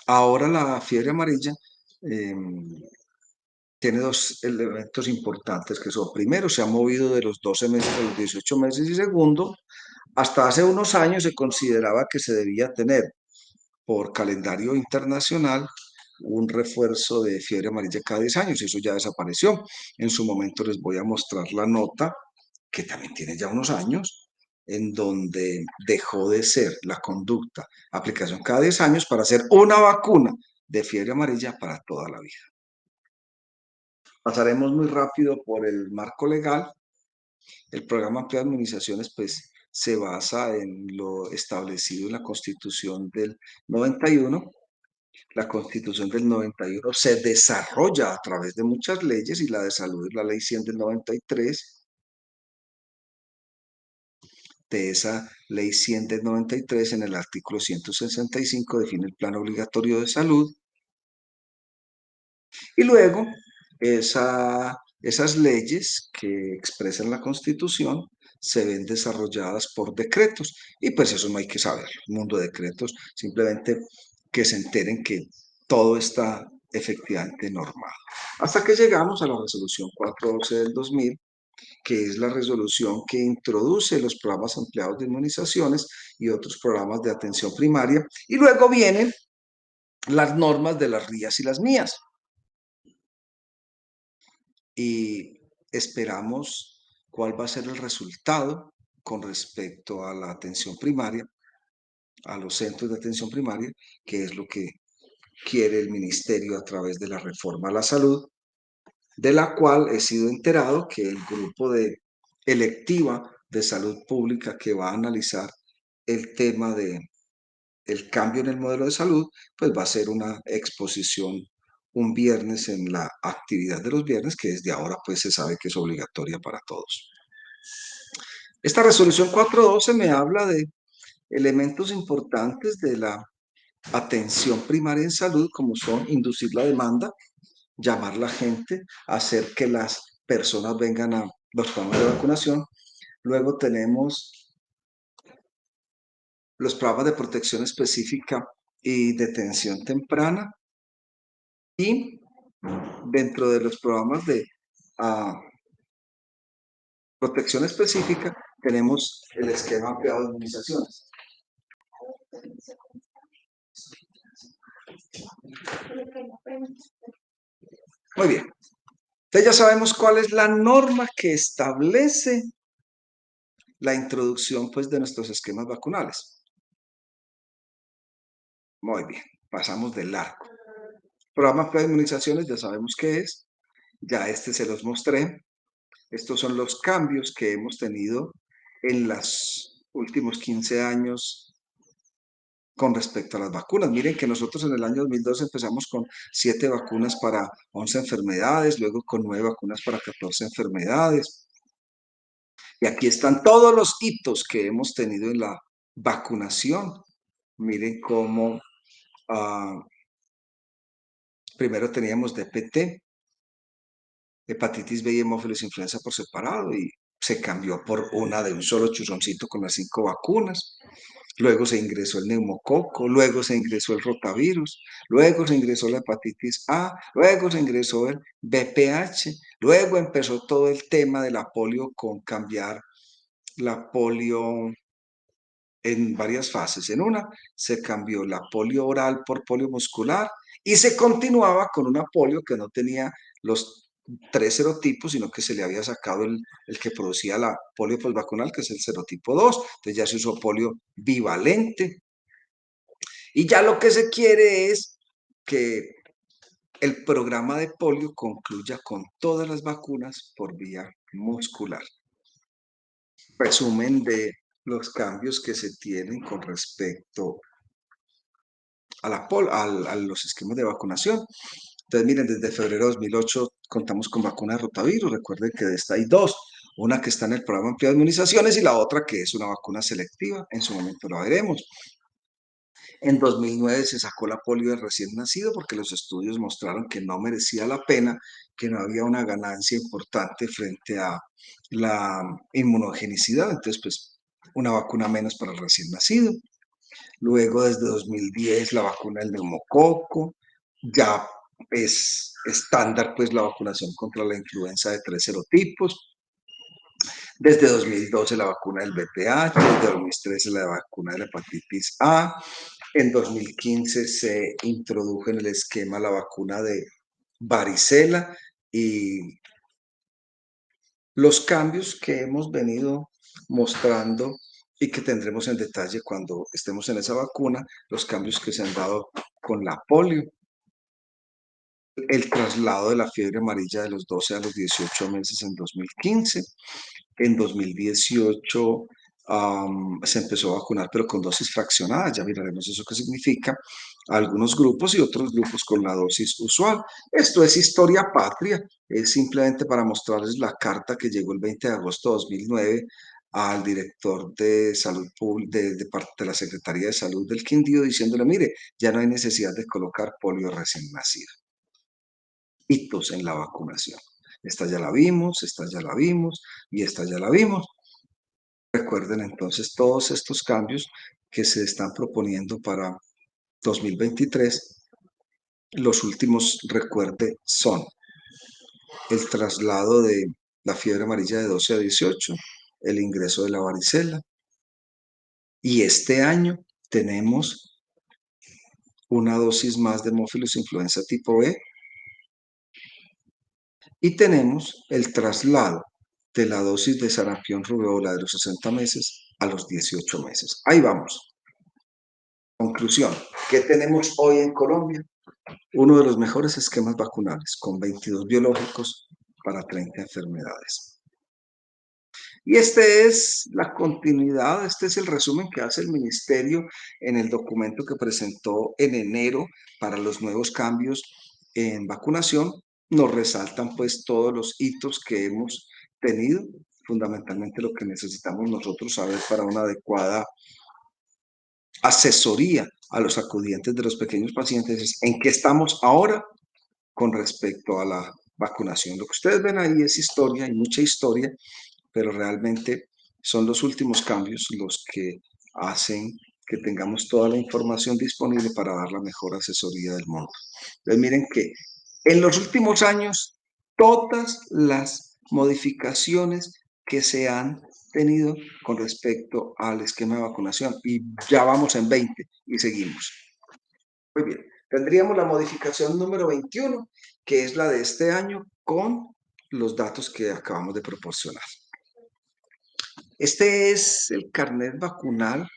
Ahora la fiebre amarilla tiene 2 elementos importantes que son, primero, se ha movido de los 12 meses a los 18 meses y segundo, hasta hace unos años se consideraba que se debía tener por calendario internacional un refuerzo de fiebre amarilla cada 10 años, y eso ya desapareció. En su momento les voy a mostrar la nota, que también tiene ya unos años, en donde dejó de ser la conducta, aplicación cada 10 años para hacer una vacuna de fiebre amarilla para toda la vida. Pasaremos muy rápido por el marco legal. El programa ampliado de inmunizaciones, pues, se basa en lo establecido en la Constitución del 91, La Constitución del 91 se desarrolla a través de muchas leyes y la de salud es la Ley 100 del 93. De esa Ley 100 del 93, en el artículo 165 define el plan obligatorio de salud. Y luego, esas leyes que expresan la Constitución se ven desarrolladas por decretos. Y pues eso no hay que saberlo, el mundo de decretos, simplemente que se enteren que todo está efectivamente normado. Hasta que llegamos a la resolución 412 del 2000, que es la resolución que introduce los programas ampliados de inmunizaciones y otros programas de atención primaria. Y luego vienen las normas de las RIAs y las MIAs. Y esperamos cuál va a ser el resultado con respecto a la atención primaria, a los centros de atención primaria, que es lo que quiere el ministerio a través de la reforma a la salud, de la cual he sido enterado que el grupo de electiva de salud pública que va a analizar el tema de el cambio en el modelo de salud, pues va a ser una exposición un viernes en la actividad de los viernes, que desde ahora pues se sabe que es obligatoria para todos. Esta resolución 412 me habla de elementos importantes de la atención primaria en salud, como son inducir la demanda, llamar a la gente, hacer que las personas vengan a los programas de vacunación. Luego tenemos los programas de protección específica y detención temprana. Y dentro de los programas de protección específica tenemos el esquema ampliado de inmunizaciones. Muy bien. Entonces ya sabemos cuál es la norma que establece la introducción pues, de nuestros esquemas vacunales. Muy bien, pasamos del largo. Programa de inmunizaciones, ya sabemos qué es. Ya se los mostré. Estos son los cambios que hemos tenido en los últimos 15 años con respecto a las vacunas. Miren que nosotros en el año 2012 empezamos con 7 vacunas para 11 enfermedades, luego con 9 vacunas para 14 enfermedades. Y aquí están todos los hitos que hemos tenido en la vacunación. Miren cómo primero teníamos DPT, hepatitis B y hemófilos influenza por separado, y se cambió por una de un solo churroncito con las 5 vacunas. Luego se ingresó el neumococo, luego se ingresó el rotavirus, luego se ingresó la hepatitis A, luego se ingresó el VPH, luego empezó todo el tema de la polio con cambiar la polio en varias fases. En una se cambió la polio oral por polio muscular y se continuaba con una polio que no tenía los 3 serotipos, sino que se le había sacado el que producía la polio posvacunal, que es el serotipo 2. Entonces ya se usó polio bivalente. Y ya lo que se quiere es que el programa de polio concluya con todas las vacunas por vía muscular. Resumen de los cambios que se tienen con respecto a los esquemas de vacunación. Entonces, miren, desde febrero de 2008 contamos con vacuna de rotavirus. Recuerden que de esta hay 2. Una que está en el programa ampliado de inmunizaciones y la otra que es una vacuna selectiva. En su momento la veremos. En 2009 se sacó la polio del recién nacido porque los estudios mostraron que no merecía la pena, que no había una ganancia importante frente a la inmunogenicidad. Entonces, pues, una vacuna menos para el recién nacido. Luego, desde 2010, la vacuna del neumococo. Ya es estándar, pues, la vacunación contra la influenza de 3 serotipos. Desde 2012, la vacuna del VPH. Desde 2013, la vacuna de la hepatitis A. En 2015 se introdujo en el esquema la vacuna de varicela y los cambios que hemos venido mostrando y que tendremos en detalle cuando estemos en esa vacuna, los cambios que se han dado con la polio, el traslado de la fiebre amarilla de los 12 a los 18 meses en 2015, en 2018 se empezó a vacunar, pero con dosis fraccionadas. Ya miraremos eso qué significa. Algunos grupos y otros grupos con la dosis usual. Esto es historia patria. Es simplemente para mostrarles la carta que llegó el 20 de agosto de 2009 al director de salud pública de la Secretaría de Salud del Quindío, diciéndole, mire, ya no hay necesidad de colocar polio recién nacido. Hitos en la vacunación. Esta ya la vimos, esta ya la vimos y esta ya la vimos. Recuerden entonces todos estos cambios que se están proponiendo para 2023. Los últimos, recuerde, son el traslado de la fiebre amarilla de 12 a 18, el ingreso de la varicela. Y este año tenemos una dosis más de Haemophilus influenza tipo B y tenemos el traslado de la dosis de sarampión rubéola de los 60 meses a los 18 meses. Ahí vamos. Conclusión, ¿qué tenemos hoy en Colombia? Uno de los mejores esquemas vacunales, con 22 biológicos para 30 enfermedades. Y esta es la continuidad, este es el resumen que hace el Ministerio en el documento que presentó en enero para los nuevos cambios en vacunación. Nos resaltan pues todos los hitos que hemos tenido, fundamentalmente lo que necesitamos nosotros saber para una adecuada asesoría a los acudientes de los pequeños pacientes es en qué estamos ahora con respecto a la vacunación. Lo que ustedes ven ahí es historia, hay mucha historia, pero realmente son los últimos cambios los que hacen que tengamos toda la información disponible para dar la mejor asesoría del mundo. Entonces miren que en los últimos años todas las modificaciones que se han tenido con respecto al esquema de vacunación y ya vamos en 20 y seguimos. Muy bien, tendríamos la modificación número 21, que es la de este año con los datos que acabamos de proporcionar. Este es el carnet vacunal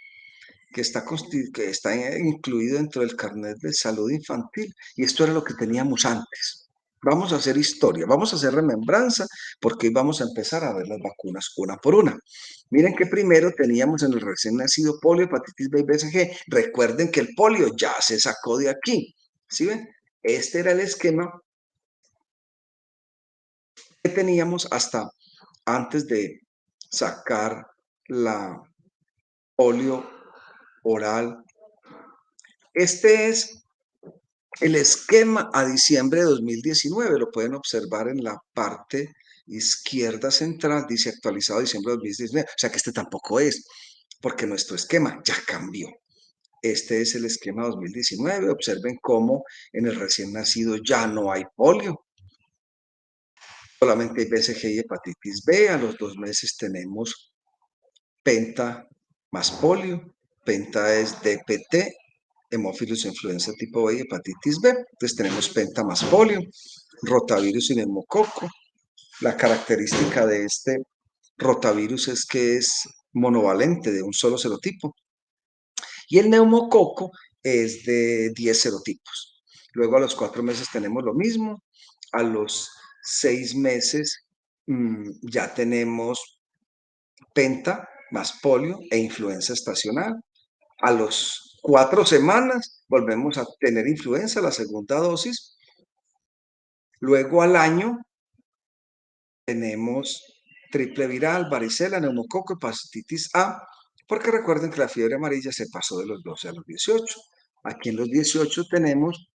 que está incluido dentro del carnet de salud infantil y esto era lo que teníamos antes. Vamos a hacer historia, vamos a hacer remembranza porque hoy vamos a empezar a ver las vacunas una por una. Miren que primero teníamos en el recién nacido polio, hepatitis B y BCG. Recuerden que el polio ya se sacó de aquí. ¿Sí ven? Este era el esquema que teníamos hasta antes de sacar la polio oral. Este es el esquema a diciembre de 2019, lo pueden observar en la parte izquierda central, dice actualizado a diciembre de 2019, o sea que este tampoco es, porque nuestro esquema ya cambió. Este es el esquema 2019, observen cómo en el recién nacido ya no hay polio, solamente hay BCG y hepatitis B, a los 2 meses tenemos penta más polio, penta es DPT, Haemophilus influenza tipo B y hepatitis B. Entonces tenemos penta más polio, rotavirus y neumococo. La característica de este rotavirus es que es monovalente de un solo serotipo. Y el neumococo es de 10 serotipos. Luego a los 4 meses tenemos lo mismo. A los 6 meses ya tenemos penta más polio e influenza estacional. A los 4 semanas volvemos a tener influenza, la segunda dosis. Luego al año tenemos triple viral, varicela, neumococo, hepatitis A, porque recuerden que la fiebre amarilla se pasó de los 12 a los 18. Aquí en los 18 tenemos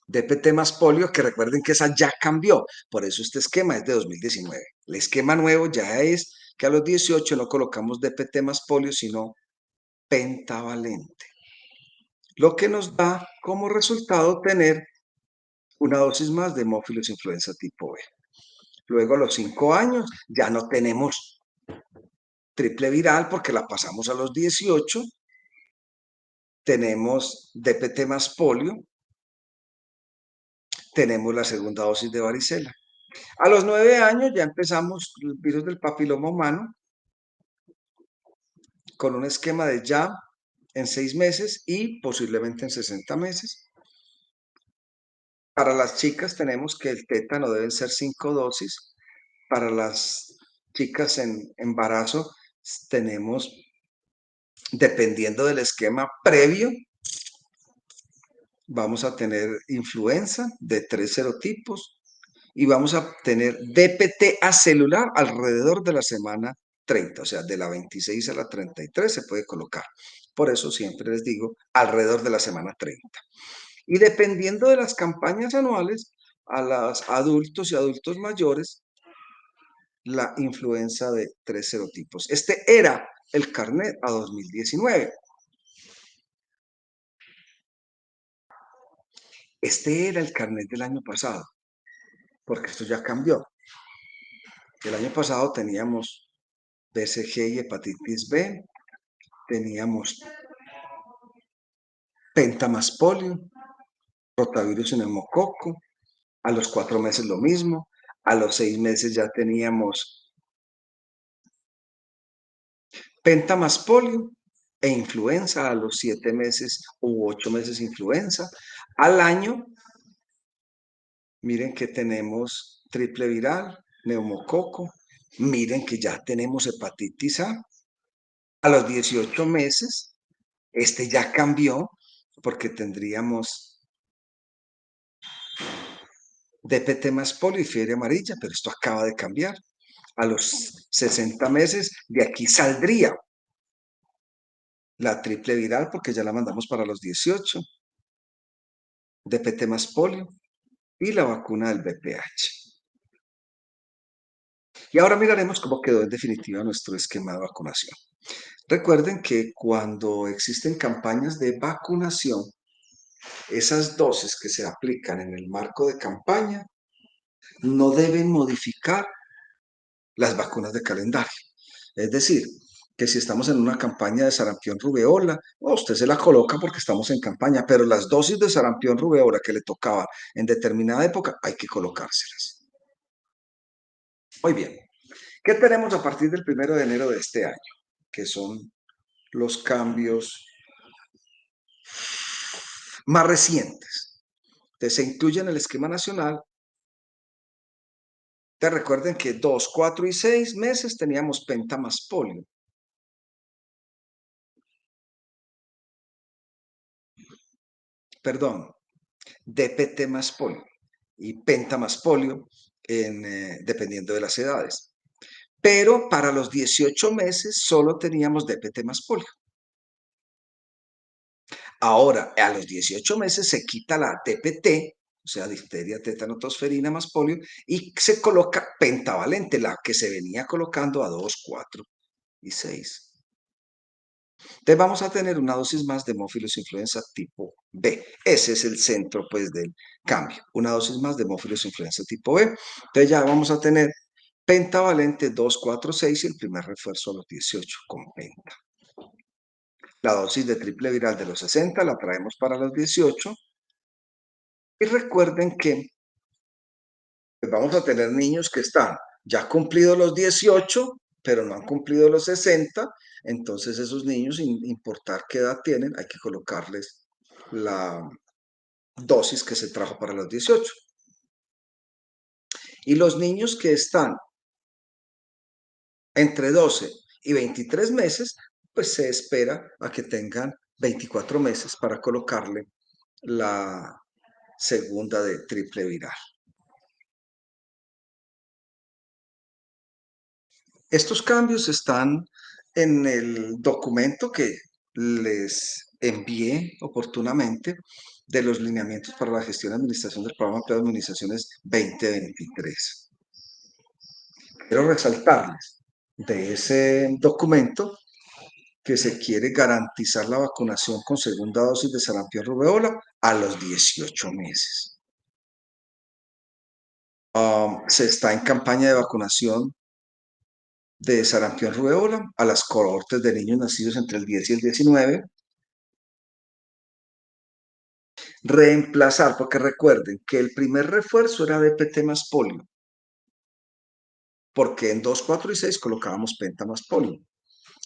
DPT más polio, que recuerden que esa ya cambió, por eso este esquema es de 2019. El esquema nuevo ya es que a los 18 no colocamos DPT más polio, sino pentavalente, lo que nos da como resultado tener una dosis más de Haemophilus influenza tipo B. Luego a los 5 años ya no tenemos triple viral porque la pasamos a los 18, tenemos DPT más polio, tenemos la segunda dosis de varicela. A los 9 años ya empezamos el virus del papiloma humano con un esquema de ya en 6 meses y posiblemente en 60 meses. Para las chicas tenemos que el tétano deben ser 5 dosis. Para las chicas en embarazo tenemos, dependiendo del esquema previo, vamos a tener influenza de 3 serotipos y vamos a tener DPT acelular alrededor de la semana 30, o sea, de la 26 a la 33 se puede colocar. Por eso siempre les digo alrededor de la semana 30. Y dependiendo de las campañas anuales, a los adultos y adultos mayores, la influenza de 3 serotipos. Este era el carnet a 2019. Este era el carnet del año pasado, porque esto ya cambió. El año pasado teníamos BCG y hepatitis B, teníamos penta más polio, rotavirus y neumococo, a los 4 meses lo mismo, a los 6 meses ya teníamos penta más polio e influenza, a los 7 meses u 8 meses influenza, al año, miren que tenemos triple viral, neumococo, miren que ya tenemos hepatitis a los 18 meses, este ya cambió porque tendríamos DPT más polio y fiebre amarilla, pero esto acaba de cambiar. A los 60 meses, de aquí saldría la triple viral porque ya la mandamos para los 18, DPT más polio y la vacuna del VPH. Y ahora miraremos cómo quedó en definitiva nuestro esquema de vacunación. Recuerden que cuando existen campañas de vacunación, esas dosis que se aplican en el marco de campaña no deben modificar las vacunas de calendario. Es decir, que si estamos en una campaña de sarampión rubeola, usted se la coloca porque estamos en campaña, pero las dosis de sarampión rubeola que le tocaba en determinada época hay que colocárselas. Muy bien, ¿qué tenemos a partir del 1 de enero de este año? Que son los cambios más recientes. Entonces, se incluye en el esquema nacional. Te recuerden que 2, 4 y 6 meses teníamos penta más polio. Perdón, DPT más polio y penta más polio dependiendo de las edades. Pero para los 18 meses solo teníamos DPT más polio. Ahora, a los 18 meses se quita la DPT, o sea, difteria, tétano, tosferina más polio, y se coloca pentavalente, la que se venía colocando a 2, 4 y 6. Entonces vamos a tener una dosis más de Haemophilus influenza tipo B. Ese es el centro, pues, del cambio. Una dosis más de Haemophilus influenza tipo B. Entonces ya vamos a tener pentavalente 2, 4, 6 y el primer refuerzo a los 18 con penta. La dosis de triple viral de los 60 la traemos para los 18. Y recuerden que pues, vamos a tener niños que están ya cumplidos los 18, pero no han cumplido los 60. Entonces esos niños, sin importar qué edad tienen, hay que colocarles la dosis que se trajo para los 18. Y los niños que están entre 12 y 23 meses, pues se espera a que tengan 24 meses para colocarle la segunda de triple viral. Estos cambios están en el documento que les envié oportunamente de los lineamientos para la gestión y administración del programa de administraciones 2023. Quiero resaltarles de ese documento que se quiere garantizar la vacunación con segunda dosis de sarampión rubeola a los 18 meses. Se está en campaña de vacunación de sarampión rubeola a las cohortes de niños nacidos entre el 10 y el 19. Reemplazar, porque recuerden que el primer refuerzo era DPT más polio, porque en 2, 4 y 6 colocábamos penta más polio.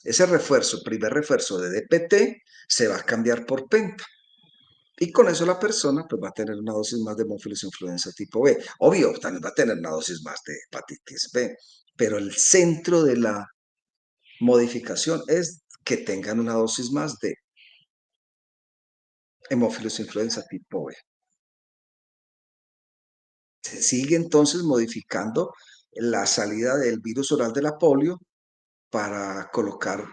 Ese refuerzo, primer refuerzo de DPT, se va a cambiar por penta. Y con eso la persona pues, va a tener una dosis más de Haemophilus influenza tipo B. Obvio, también va a tener una dosis más de hepatitis B. Pero el centro de la modificación es que tengan una dosis más de hemófilos influenza tipo B. Se sigue entonces modificando la salida del virus oral de la polio para colocar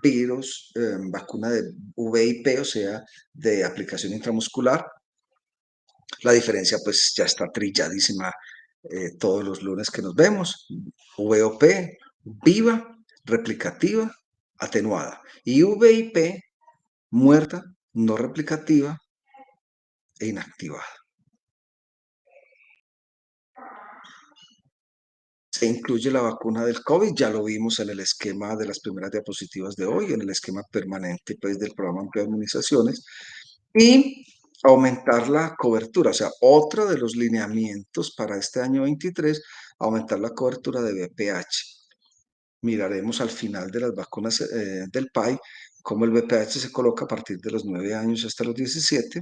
virus, vacuna de VIP, o sea, de aplicación intramuscular. La diferencia pues ya está trilladísima todos los lunes que nos vemos. VOP, viva, replicativa, atenuada. Y VIP, muerta, no replicativa e inactivada. Se incluye la vacuna del COVID, ya lo vimos en el esquema de las primeras diapositivas de hoy, en el esquema permanente pues, del programa amplio de inmunizaciones, y aumentar la cobertura, o sea, otro de los lineamientos para este año 23, aumentar la cobertura de VPH. Miraremos al final de las vacunas del PAI cómo el VPH se coloca a partir de los 9 años hasta los 17.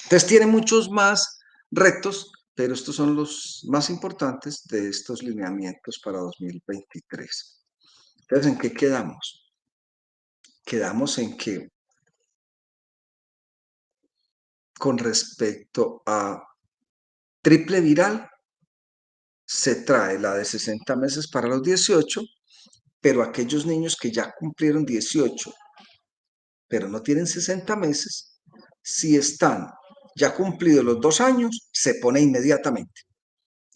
Entonces tiene muchos más retos, pero estos son los más importantes de estos lineamientos para 2023. Entonces, ¿en qué quedamos? Quedamos en que con respecto a triple viral, se trae la de 60 meses para los 18, pero aquellos niños que ya cumplieron 18, pero no tienen 60 meses, si están ya cumplidos los 2 años, se pone inmediatamente.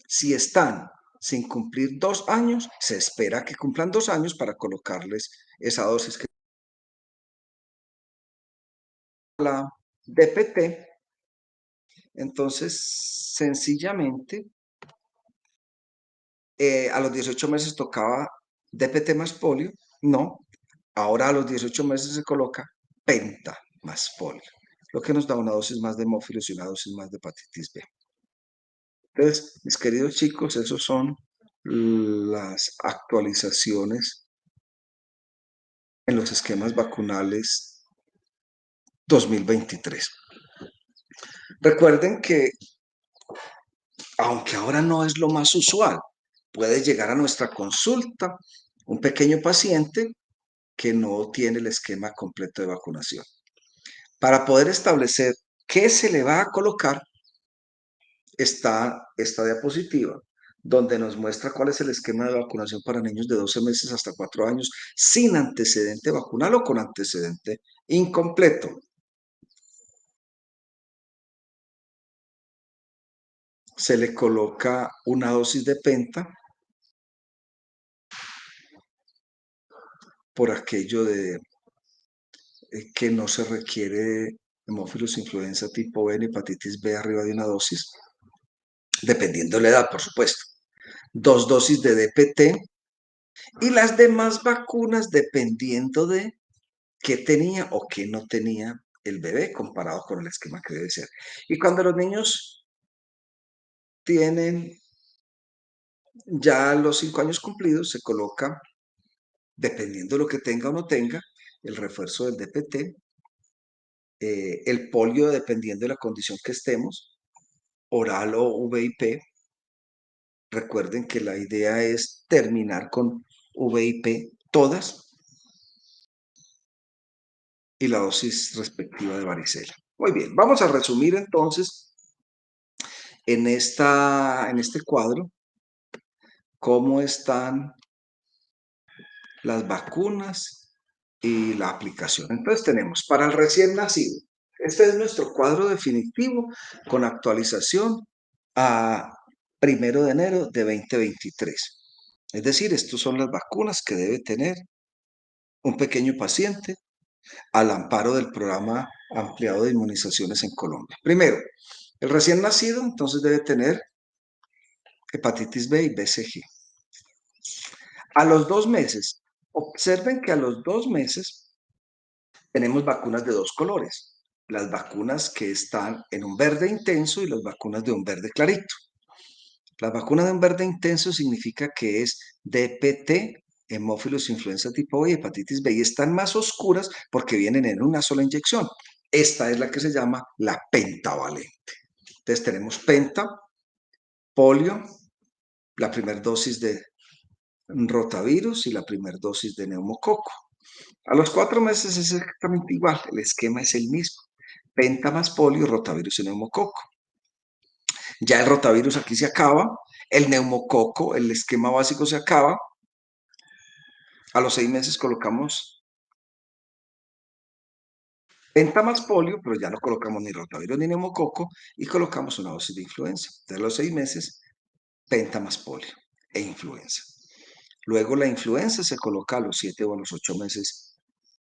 Si están sin cumplir 2 años, se espera que cumplan 2 años para colocarles esa dosis que la DPT. Entonces, sencillamente, a los 18 meses tocaba DPT más polio, no. Ahora a los 18 meses se coloca penta más polio, lo que nos da una dosis más de hemófilos y una dosis más de hepatitis B. Entonces, mis queridos chicos, esos son las actualizaciones en los esquemas vacunales 2023. Recuerden que, aunque ahora no es lo más usual, puede llegar a nuestra consulta un pequeño paciente que no tiene el esquema completo de vacunación. Para poder establecer qué se le va a colocar, está esta diapositiva, donde nos muestra cuál es el esquema de vacunación para niños de 12 meses hasta 4 años sin antecedente vacunal o con antecedente incompleto. Se le coloca una dosis de penta por aquello de que no se requiere hemófilos influenza tipo B, hepatitis B arriba de una dosis, dependiendo de la edad, por supuesto. 2 dosis de DPT y las demás vacunas dependiendo de qué tenía o qué no tenía el bebé comparado con el esquema que debe ser. Y cuando los niños tienen ya los 5 años cumplidos, se coloca, dependiendo de lo que tenga o no tenga, el refuerzo del DPT, el polio dependiendo de la condición que estemos, oral o VIP. Recuerden que la idea es terminar con VIP todas y la dosis respectiva de varicela. Muy bien, vamos a resumir entonces en este cuadro cómo están las vacunas y la aplicación. Entonces tenemos para el recién nacido, este es nuestro cuadro definitivo con actualización a 1 de enero de 2023. Es decir, estas son las vacunas que debe tener un pequeño paciente al amparo del programa ampliado de inmunizaciones en Colombia. Primero, el recién nacido entonces debe tener hepatitis B y BCG. A los 2 meses, observen que a los 2 meses tenemos vacunas de 2 colores. Las vacunas que están en un verde intenso y las vacunas de un verde clarito. La vacuna de un verde intenso significa que es DPT, hemófilos influenza tipo B y hepatitis B, y están más oscuras porque vienen en una sola inyección. Esta es la que se llama la pentavalente. Entonces tenemos penta, polio, la primera dosis de rotavirus y la primera dosis de neumococo. A los 4 meses es exactamente igual, el esquema es el mismo. Penta más polio, rotavirus y neumococo. Ya el rotavirus aquí se acaba, el neumococo, el esquema básico se acaba. A los 6 meses colocamos penta más polio, pero ya no colocamos ni rotavirus ni neumococo y colocamos una dosis de influenza. Entonces, a los 6 meses, penta más polio e influenza. Luego la influenza se coloca a los 7 o a los 8 meses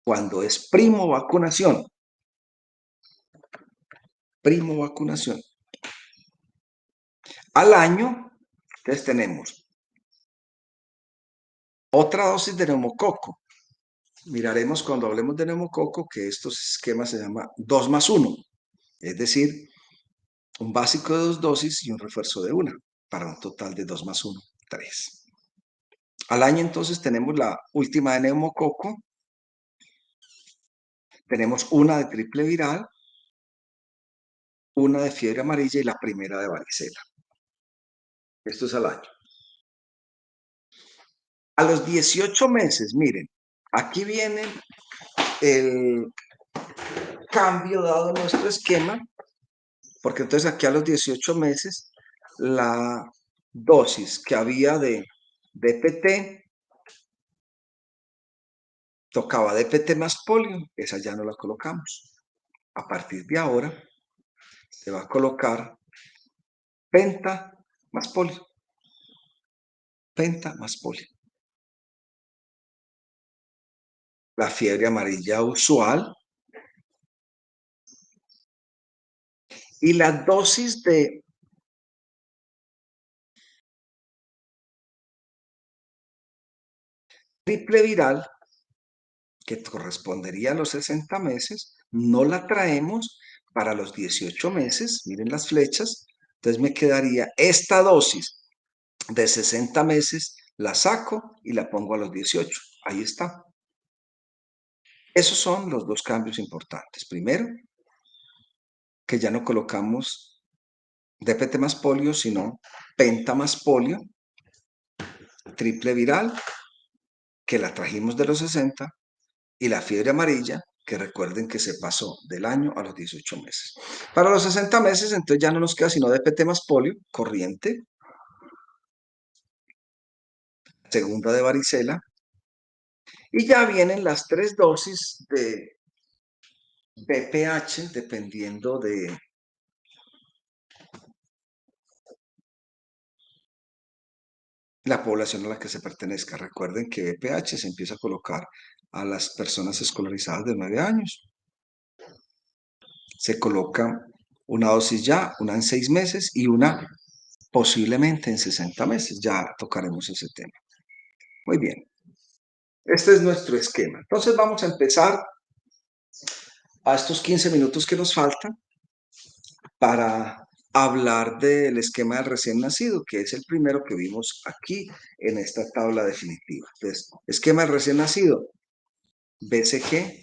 cuando es primo vacunación. Primo vacunación. Al año, entonces tenemos otra dosis de neumococo. Miraremos cuando hablemos de neumococo que estos esquemas se llaman 2 más 1, es decir, un básico de 2 dosis y un refuerzo de 1, para un total de 2 más 1, 3. Al año entonces tenemos la última de neumococo, tenemos una de triple viral, una de fiebre amarilla y la primera de varicela. Esto es al año. A los 18 meses, miren, aquí viene el cambio dado en nuestro esquema, porque entonces aquí a los 18 meses la dosis que había de DPT tocaba DPT más polio, esa ya no la colocamos. A partir de ahora se va a colocar penta más polio. Penta más polio. La fiebre amarilla usual. Y la dosis de triple viral, que correspondería a los 60 meses, no la traemos para los 18 meses. Miren las flechas. Entonces me quedaría esta dosis de 60 meses, la saco y la pongo a los 18. Ahí está. Esos son los dos cambios importantes. Primero, que ya no colocamos DPT más polio, sino penta más polio, triple viral, que la trajimos de los 60, y la fiebre amarilla, que recuerden que se pasó del año a los 18 meses. Para los 60 meses, entonces ya no nos queda sino DPT más polio, corriente, segunda de varicela, y ya vienen las 3 dosis de BPH, dependiendo de la población a la que se pertenezca. Recuerden que BPH se empieza a colocar a las personas escolarizadas de 9 años. Se coloca una dosis ya, una en 6 meses y una posiblemente en 60 meses. Ya tocaremos ese tema. Muy bien. Este es nuestro esquema. Entonces vamos a empezar a estos 15 minutos que nos faltan para hablar del esquema del recién nacido, que es el primero que vimos aquí en esta tabla definitiva. Entonces, esquema del recién nacido, BCG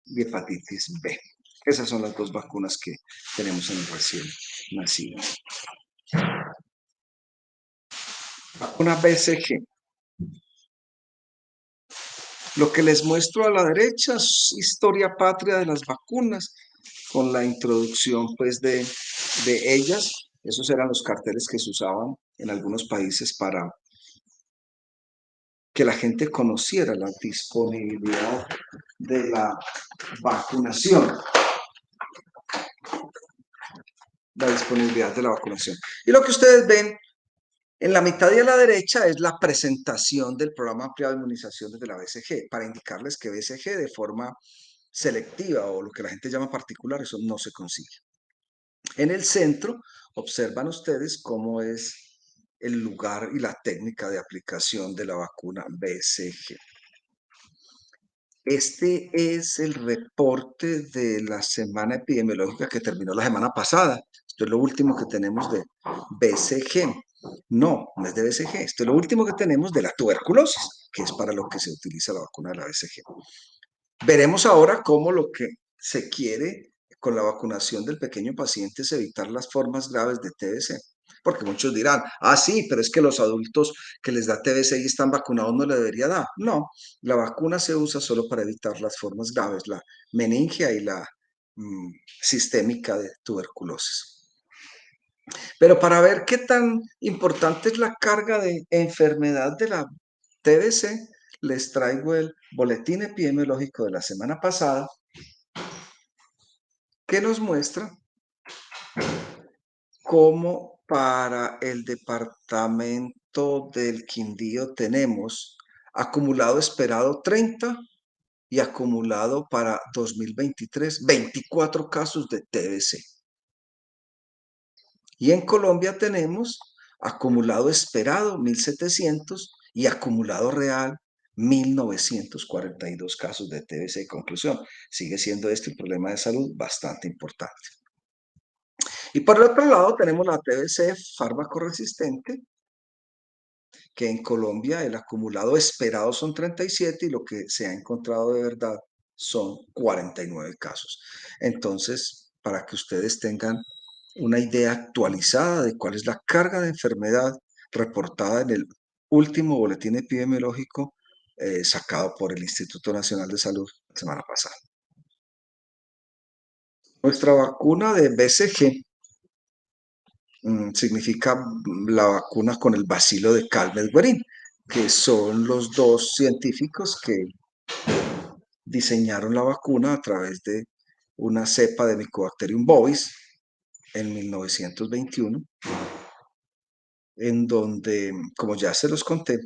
y hepatitis B. Esas son las dos vacunas que tenemos en el recién nacido. Vacuna BCG. Lo que les muestro a la derecha es historia patria de las vacunas, con la introducción pues de ellas. Esos eran los carteles que se usaban en algunos países para que la gente conociera la disponibilidad de la vacunación. La disponibilidad de la vacunación. Y lo que ustedes ven en la mitad y a la derecha es la presentación del programa ampliado de inmunizaciones de la BCG, para indicarles que BCG de forma selectiva o lo que la gente llama particular, eso no se consigue. En el centro observan ustedes cómo es el lugar y la técnica de aplicación de la vacuna BCG. Este es el reporte de la semana epidemiológica que terminó la semana pasada. Esto es lo último que tenemos de BCG. No, no es de BCG. Esto es lo último que tenemos de la tuberculosis, que es para lo que se utiliza la vacuna de la BCG. Veremos ahora cómo lo que se quiere con la vacunación del pequeño paciente es evitar las formas graves de TBC. Porque muchos dirán, ah, sí, pero es que los adultos que les da TBC y están vacunados no le debería dar. No, la vacuna se usa solo para evitar las formas graves, la meningia y la sistémica de tuberculosis. Pero para ver qué tan importante es la carga de enfermedad de la TBC, les traigo el boletín epidemiológico de la semana pasada, que nos muestra cómo para el departamento del Quindío tenemos acumulado esperado 30 y acumulado para 2023 24 casos de TBC. Y en Colombia tenemos acumulado esperado 1.700 y acumulado real 1.942 casos de TBC. Conclusión, sigue siendo este un problema de salud bastante importante. Y por el otro lado tenemos la TBC fármaco resistente, que en Colombia el acumulado esperado son 37 y lo que se ha encontrado de verdad son 49 casos. Entonces, para que ustedes tengan una idea actualizada de cuál es la carga de enfermedad reportada en el último boletín epidemiológico sacado por el Instituto Nacional de Salud la semana pasada. Nuestra vacuna de BCG significa la vacuna con el bacilo de Calmette-Guerin, que son los dos científicos que diseñaron la vacuna a través de una cepa de Mycobacterium bovis en 1921, en donde, como ya se los conté,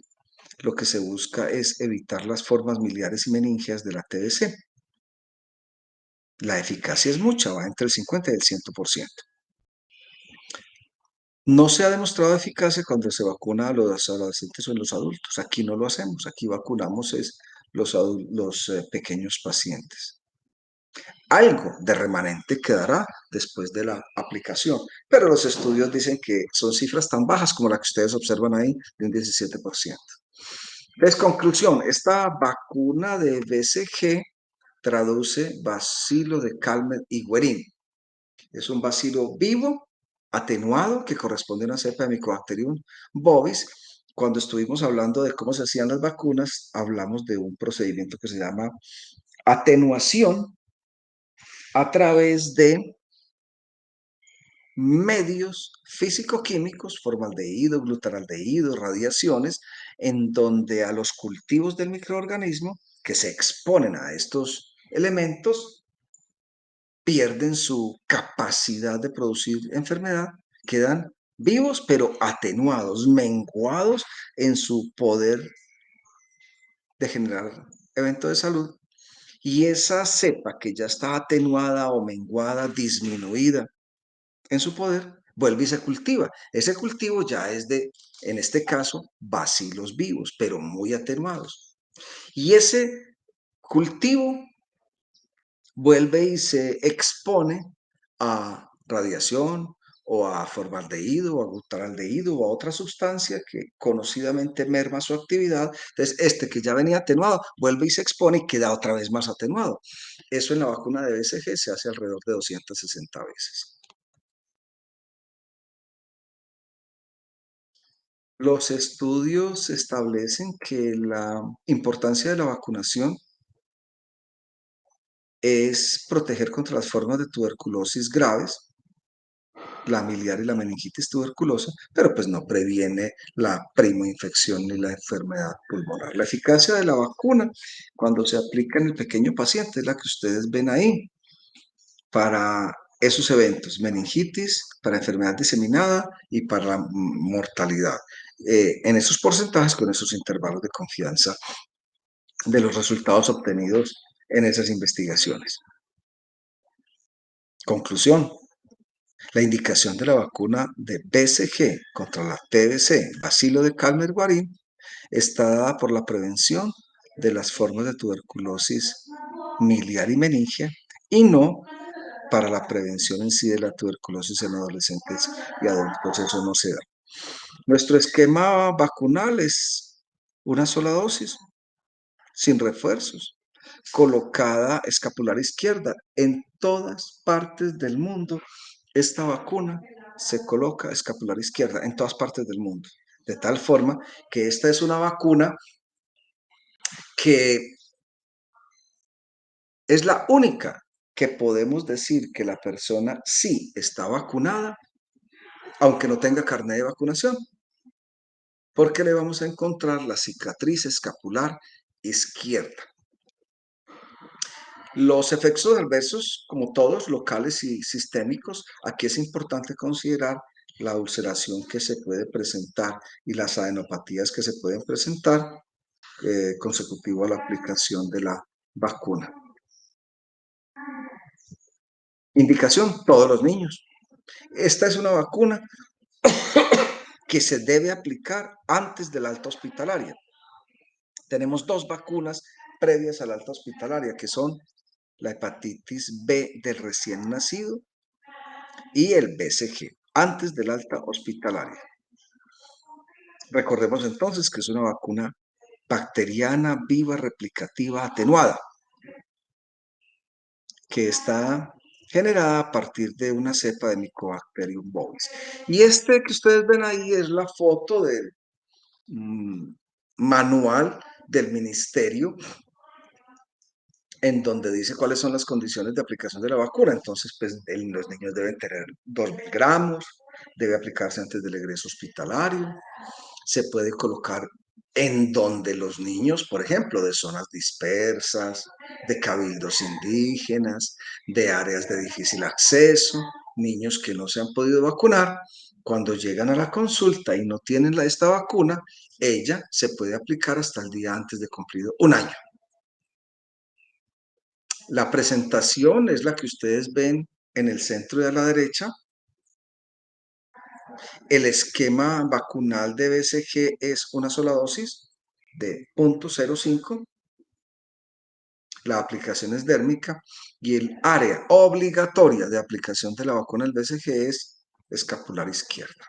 lo que se busca es evitar las formas miliares y meningias de la TBC. La eficacia es mucha, va entre el 50 y el 100%. No se ha demostrado eficacia cuando se vacuna a los adolescentes o en los adultos. Aquí no lo hacemos, aquí vacunamos los pequeños pacientes. Algo de remanente quedará después de la aplicación, pero los estudios dicen que son cifras tan bajas como la que ustedes observan ahí, de un 17%. Entonces, conclusión, esta vacuna de BCG traduce bacilo de Calmette y Guerin. Es un bacilo vivo, atenuado, que corresponde a una cepa de Mycobacterium bovis. Cuando estuvimos hablando de cómo se hacían las vacunas, hablamos de un procedimiento que se llama atenuación a través de medios físico-químicos, formaldehído, glutaraldehído, radiaciones, en donde a los cultivos del microorganismo que se exponen a estos elementos pierden su capacidad de producir enfermedad, quedan vivos pero atenuados, menguados en su poder de generar eventos de salud. Y esa cepa que ya está atenuada o menguada, disminuida en su poder, vuelve y se cultiva. Ese cultivo ya es de, en este caso, bacilos vivos, pero muy atenuados. Y ese cultivo vuelve y se expone a radiación o a formaldehído o a glutaraldehído o a otra sustancia que conocidamente merma su actividad. Entonces, este que ya venía atenuado vuelve y se expone y queda otra vez más atenuado. Eso en la vacuna de BCG se hace alrededor de 260 veces. Los estudios establecen que la importancia de la vacunación es proteger contra las formas de tuberculosis graves, la miliar y la meningitis tuberculosa, pero pues no previene la primoinfección ni la enfermedad pulmonar. La eficacia de la vacuna cuando se aplica en el pequeño paciente es la que ustedes ven ahí para esos eventos, meningitis, para enfermedad diseminada y para la mortalidad. En esos porcentajes, con esos intervalos de confianza de los resultados obtenidos en esas investigaciones. Conclusión, la indicación de la vacuna de BCG contra la TBC, bacilo de Calmette-Guerin, está dada por la prevención de las formas de tuberculosis miliar y meningia y no para la prevención en sí de la tuberculosis en adolescentes y adultos. Eso no se da. Nuestro esquema vacunal es una sola dosis, sin refuerzos, colocada escapular izquierda. En todas partes del mundo, esta vacuna se coloca escapular izquierda en todas partes del mundo. De tal forma que esta es una vacuna que es la única que podemos decir que la persona sí está vacunada, aunque no tenga carnet de vacunación, porque le vamos a encontrar la cicatriz escapular izquierda. Los efectos adversos, como todos, locales y sistémicos, aquí es importante considerar la ulceración que se puede presentar y las adenopatías que se pueden presentar consecutivo a la aplicación de la vacuna. Indicación, todos los niños. Esta es una vacuna que se debe aplicar antes de la alta hospitalaria. Tenemos dos vacunas previas a la alta hospitalaria, que son la hepatitis B del recién nacido y el BCG, antes del alta hospitalaria. Recordemos entonces que es una vacuna bacteriana viva replicativa atenuada, que está generada a partir de una cepa de Mycobacterium bovis. Y este que ustedes ven ahí es la foto del manual del ministerio en donde dice cuáles son las condiciones de aplicación de la vacuna. Entonces, pues los niños deben tener 2.000 gramos, debe aplicarse antes del egreso hospitalario, se puede colocar en donde los niños, por ejemplo, de zonas dispersas, de cabildos indígenas, de áreas de difícil acceso, niños que no se han podido vacunar, cuando llegan a la consulta y no tienen esta vacuna, ella se puede aplicar hasta el día antes de cumplido un año. La presentación es la que ustedes ven en el centro de a la derecha. El esquema vacunal de BCG es una sola dosis de 0.05. La aplicación es dérmica y el área obligatoria de aplicación de la vacuna del BCG es escapular izquierda.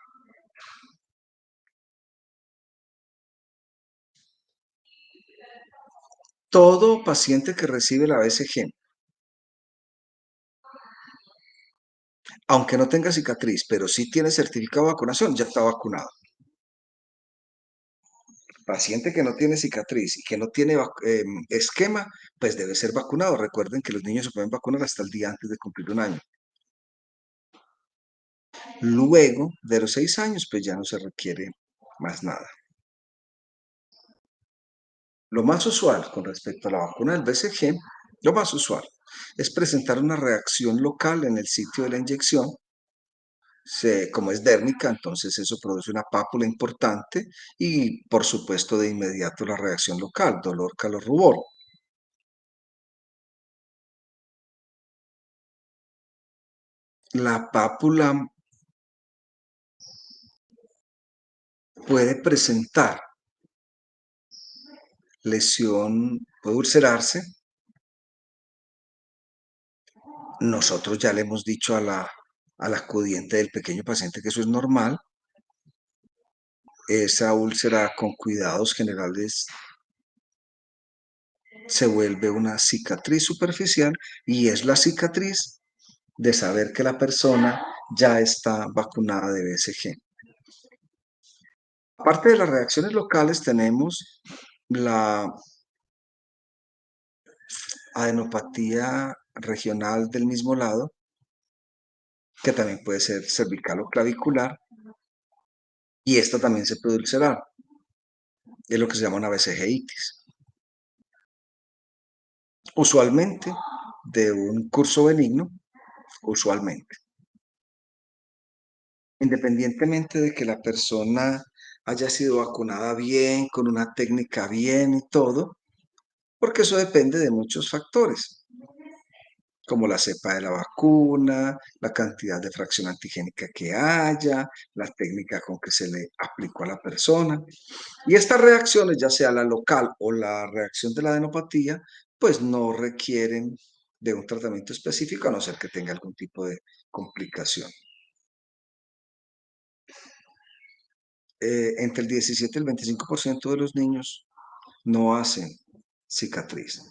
Todo paciente que recibe la BCG, aunque no tenga cicatriz, pero sí tiene certificado de vacunación, ya está vacunado. Paciente que no tiene cicatriz y que no tiene esquema, pues debe ser vacunado. Recuerden que los niños se pueden vacunar hasta el día antes de cumplir un año. Luego de los 6 años, pues ya no se requiere más nada. Lo más usual con respecto a la vacuna del BCG, lo más usual es presentar una reacción local en el sitio de la inyección. Como es dérmica, entonces eso produce una pápula importante y, por supuesto, de inmediato la reacción local, dolor, calor, rubor. La pápula puede presentar lesión, puede ulcerarse. Nosotros ya le hemos dicho al acudiente del pequeño paciente que eso es normal. Esa úlcera con cuidados generales se vuelve una cicatriz superficial y es la cicatriz de saber que la persona ya está vacunada de BCG. Aparte de las reacciones locales, tenemos la adenopatía regional del mismo lado, que también puede ser cervical o clavicular, y esta también se puede ulcerar. Es lo que se llama una BCGitis. Usualmente de un curso benigno, usualmente. Independientemente de que la persona haya sido vacunada bien, con una técnica bien y todo, porque eso depende de muchos factores, como la cepa de la vacuna, la cantidad de fracción antigénica que haya, la técnica con que se le aplicó a la persona. Y estas reacciones, ya sea la local o la reacción de la adenopatía, pues no requieren de un tratamiento específico, a no ser que tenga algún tipo de complicación. Entre el 17 y el 25% de los niños no hacen cicatriz.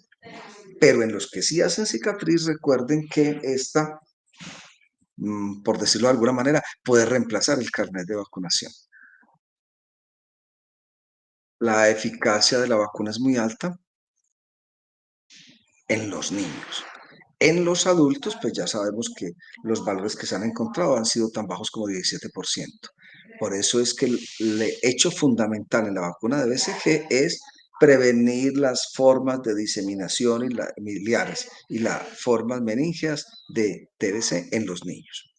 Pero en los que sí hacen cicatriz, recuerden que esta por decirlo de alguna manera, puede reemplazar el carnet de vacunación. La eficacia de la vacuna es muy alta en los niños. En los adultos, pues ya sabemos que los valores que se han encontrado han sido tan bajos como 17%. Por eso es que el hecho fundamental en la vacuna de BCG es prevenir las formas de diseminación miliares y las formas meníngeas de TBC en los niños.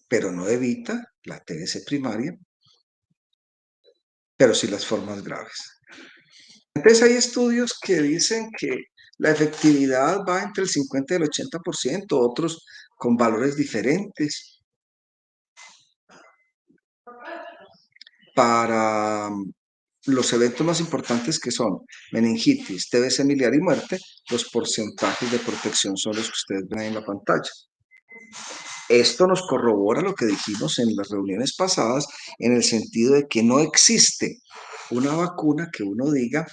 Pero no evita la TBC primaria, pero sí las formas graves. Entonces hay estudios que dicen que la efectividad va entre el 50 y el 80%, otros con valores diferentes. Para los eventos más importantes que son meningitis, TBC miliar y muerte, los porcentajes de protección son los que ustedes ven ahí en la pantalla. Esto nos corrobora lo que dijimos en las reuniones pasadas, en el sentido de que no existe una vacuna que uno diga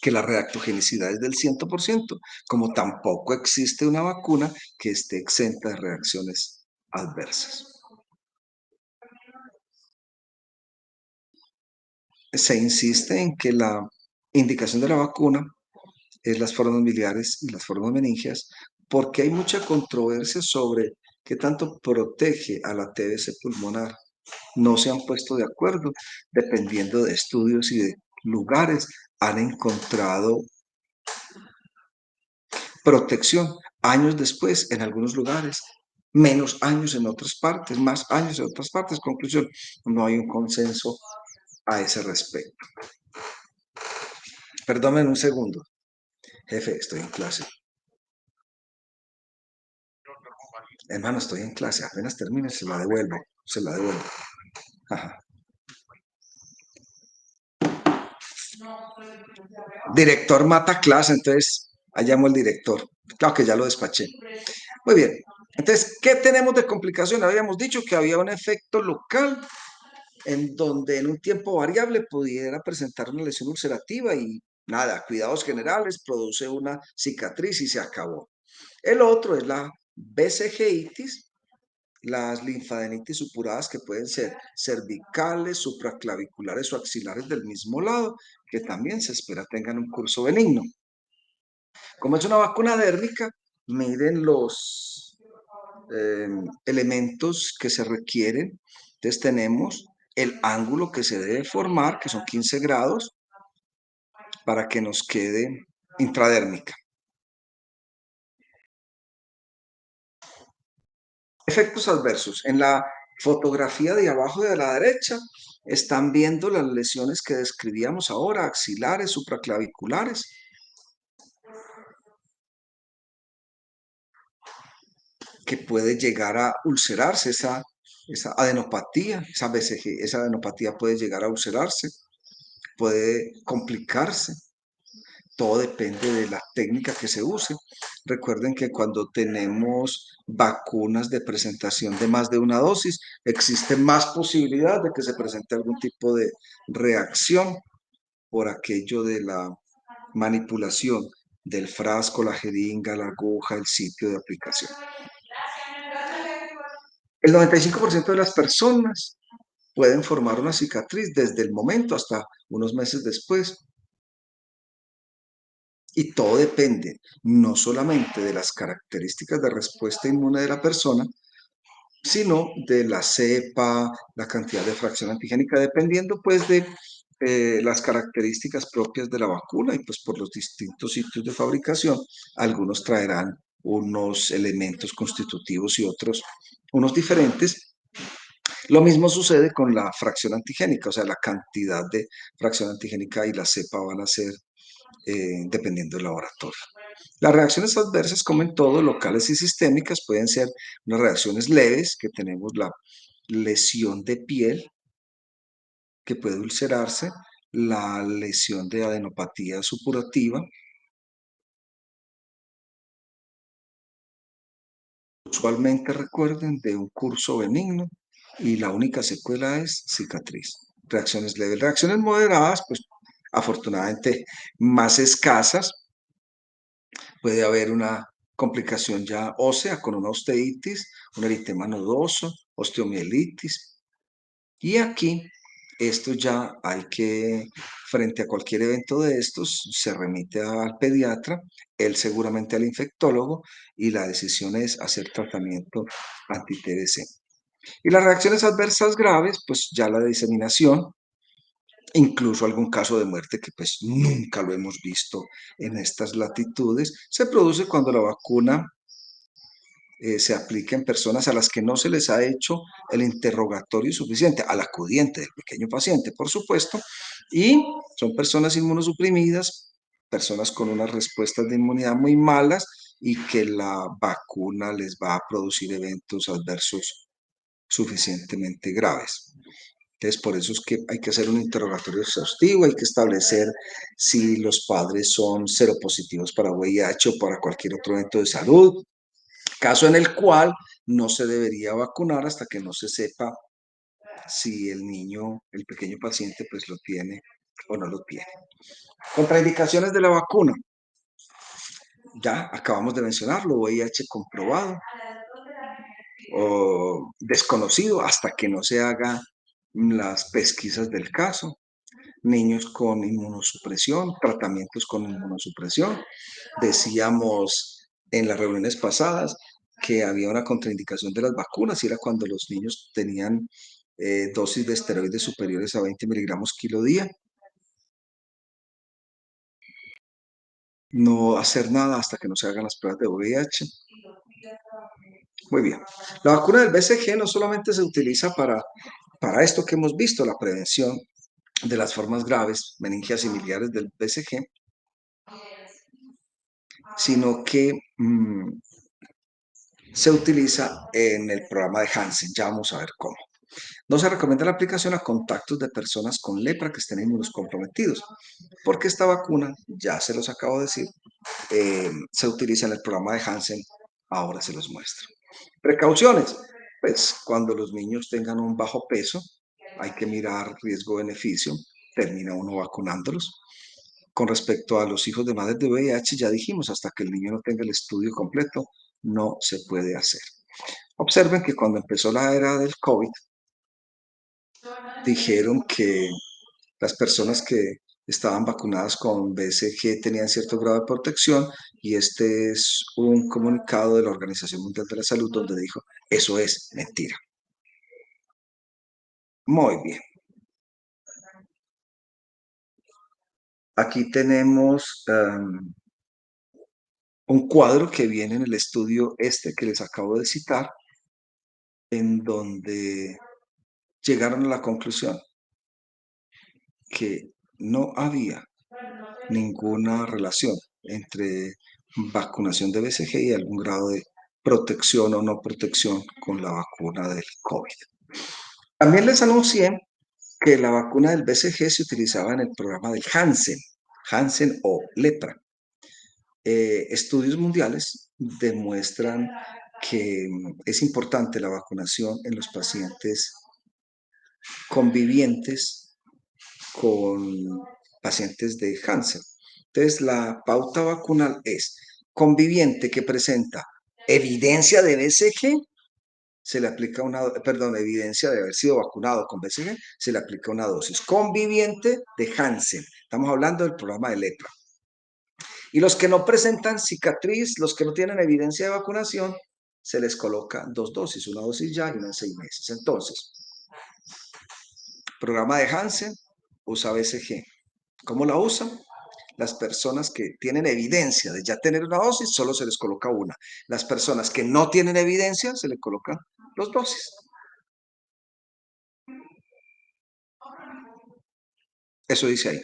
que la reactogenicidad es del 100%, como tampoco existe una vacuna que esté exenta de reacciones adversas. Se insiste en que la indicación de la vacuna es las formas miliares y las formas meningias, porque hay mucha controversia sobre qué tanto protege a la TBC pulmonar. No se han puesto de acuerdo, dependiendo de estudios y de lugares, han encontrado protección años después en algunos lugares, menos años en otras partes, más años en otras partes. Conclusión, no hay un consenso a ese respecto. Perdónenme un segundo. Jefe, estoy en clase. Hermano, estoy en clase. Apenas termine, se la devuelvo. Se la devuelvo. Ajá. Director mata clase, entonces allá llamo al director. Claro que ya lo despaché. Muy bien. Entonces, ¿qué tenemos de complicación? Habíamos dicho que había un efecto local en donde en un tiempo variable pudiera presentar una lesión ulcerativa y nada, cuidados generales, produce una cicatriz y se acabó. El otro es la BCGitis, las linfadenitis supuradas que pueden ser cervicales, supraclaviculares o axilares del mismo lado, que también se espera tengan un curso benigno. Como es una vacuna dérmica, miden los elementos que se requieren. Entonces tenemos el ángulo que se debe formar, que son 15 grados, para que nos quede intradérmica. Efectos adversos. En la fotografía de abajo de la derecha están viendo las lesiones que describíamos ahora, axilares, supraclaviculares. Que puede llegar a ulcerarse esa adenopatía, esa BCG, esa adenopatía puede llegar a ulcerarse, puede complicarse. Todo depende de la técnica que se use. Recuerden que cuando tenemos vacunas de presentación de más de una dosis, existe más posibilidad de que se presente algún tipo de reacción por aquello de la manipulación del frasco, la jeringa, la aguja, el sitio de aplicación. El 95% de las personas pueden formar una cicatriz desde el momento hasta unos meses después. Y todo depende no solamente de las características de respuesta inmune de la persona, sino de la cepa, la cantidad de fracción antigénica, dependiendo pues de las características propias de la vacuna y pues por los distintos sitios de fabricación, algunos traerán unos elementos constitutivos y otros unos diferentes. Lo mismo sucede con la fracción antigénica, o sea, la cantidad de fracción antigénica y la cepa van a ser dependiendo del laboratorio. Las reacciones adversas, como en todo, locales y sistémicas, pueden ser unas reacciones leves, que tenemos la lesión de piel, que puede ulcerarse, la lesión de adenopatía supurativa. Usualmente recuerden de un curso benigno y la única secuela es cicatriz. Reacciones leves, reacciones moderadas, pues afortunadamente más escasas. Puede haber una complicación ya ósea con una osteitis, un eritema nodoso, osteomielitis. Y aquí, esto ya hay que, frente a cualquier evento de estos, se remite al pediatra, él seguramente al infectólogo, y la decisión es hacer tratamiento anti-TBC. Y las reacciones adversas graves, pues ya la diseminación, incluso algún caso de muerte que pues nunca lo hemos visto en estas latitudes, se produce cuando la vacuna se aplica en personas a las que no se les ha hecho el interrogatorio suficiente, al acudiente del pequeño paciente, por supuesto, y son personas inmunosuprimidas, personas con unas respuestas de inmunidad muy malas y que la vacuna les va a producir eventos adversos suficientemente graves. Entonces, por eso es que hay que hacer un interrogatorio exhaustivo, hay que establecer si los padres son seropositivos para VIH o para cualquier otro evento de salud, caso en el cual no se debería vacunar hasta que no se sepa si el niño, el pequeño paciente, pues lo tiene o no lo tiene. Contraindicaciones de la vacuna. Ya acabamos de mencionarlo, VIH comprobado o desconocido hasta que no se hagan las pesquisas del caso. Niños con inmunosupresión, tratamientos con inmunosupresión. Decíamos en las reuniones pasadas que había una contraindicación de las vacunas y era cuando los niños tenían dosis de esteroides superiores a 20 miligramos kilo día. No hacer nada hasta que no se hagan las pruebas de VIH. Muy bien. La vacuna del BCG no solamente se utiliza para esto que hemos visto, la prevención de las formas graves, meningias y miliares del BCG, sino que se utiliza en el programa de Hansen. Ya vamos a ver cómo. No se recomienda la aplicación a contactos de personas con lepra que estén inmunocomprometidos, porque esta vacuna, ya se los acabo de decir, se utiliza en el programa de Hansen. Ahora se los muestro. Precauciones. Pues cuando los niños tengan un bajo peso, hay que mirar riesgo-beneficio. Termina uno vacunándolos. Con respecto a los hijos de madres de VIH, ya dijimos, hasta que el niño no tenga el estudio completo, no se puede hacer. Observen que cuando empezó la era del COVID, dijeron que las personas que estaban vacunadas con BCG tenían cierto grado de protección y este es un comunicado de la Organización Mundial de la Salud donde dijo, eso es mentira. Muy bien. Aquí tenemos un cuadro que viene en el estudio que les acabo de citar, en donde llegaron a la conclusión que no había ninguna relación entre vacunación de BCG y algún grado de protección o no protección con la vacuna del COVID. También les anuncié que la vacuna del BCG se utilizaba en el programa del Hansen o lepra. Estudios mundiales demuestran que es importante la vacunación en los pacientes convivientes con pacientes de Hansen. Entonces, la pauta vacunal es conviviente que presenta evidencia de BCG, se le aplica evidencia de haber sido vacunado con BCG, se le aplica una dosis. Conviviente de Hansen, estamos hablando del programa de lepra. Y los que no presentan cicatriz, los que no tienen evidencia de vacunación, se les coloca 2 dosis, una dosis ya y una en 6 meses. Entonces, programa de Hansen usa BCG. ¿Cómo la usan? Las personas que tienen evidencia de ya tener una dosis, solo se les coloca una. Las personas que no tienen evidencia, se les colocan 2 dosis. Eso dice ahí.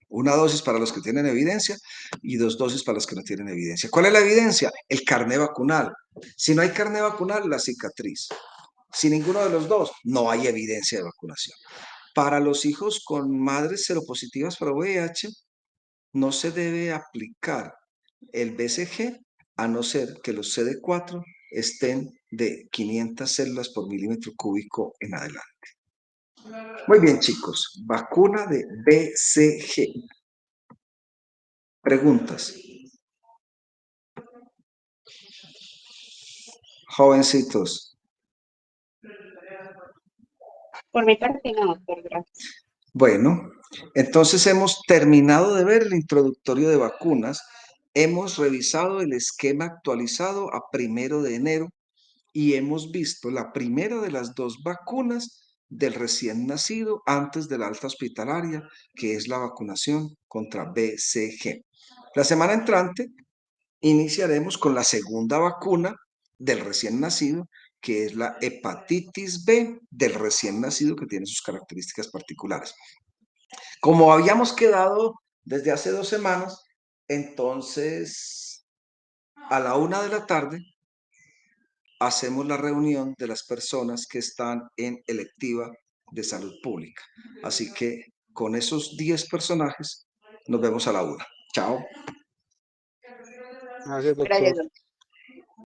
Una dosis para los que tienen evidencia y 2 dosis para los que no tienen evidencia. ¿Cuál es la evidencia? El carné vacunal. Si no hay carné vacunal, la cicatriz. Si ninguno de los dos, no hay evidencia de vacunación. Para los hijos con madres seropositivas para VIH, no se debe aplicar el BCG a no ser que los CD4 estén de 500 células por milímetro cúbico en adelante. Muy bien, chicos. Vacuna de BCG. Preguntas. jovencitos? Por mi parte, no, doctor, gracias. Bueno, entonces hemos terminado de ver el introductorio de vacunas, hemos revisado el esquema actualizado a 1 de enero y hemos visto la primera de las 2 vacunas del recién nacido antes de la alta hospitalaria, que es la vacunación contra BCG. La semana entrante iniciaremos con la segunda vacuna del recién nacido, que es la hepatitis B del recién nacido, que tiene sus características particulares. Como habíamos quedado desde hace 2 semanas, entonces a la 1 de la tarde hacemos la reunión de las personas que están en electiva de salud pública. Así que con esos 10 personajes nos vemos a la 1. Chao. Gracias, Gracias, doctor. doctor.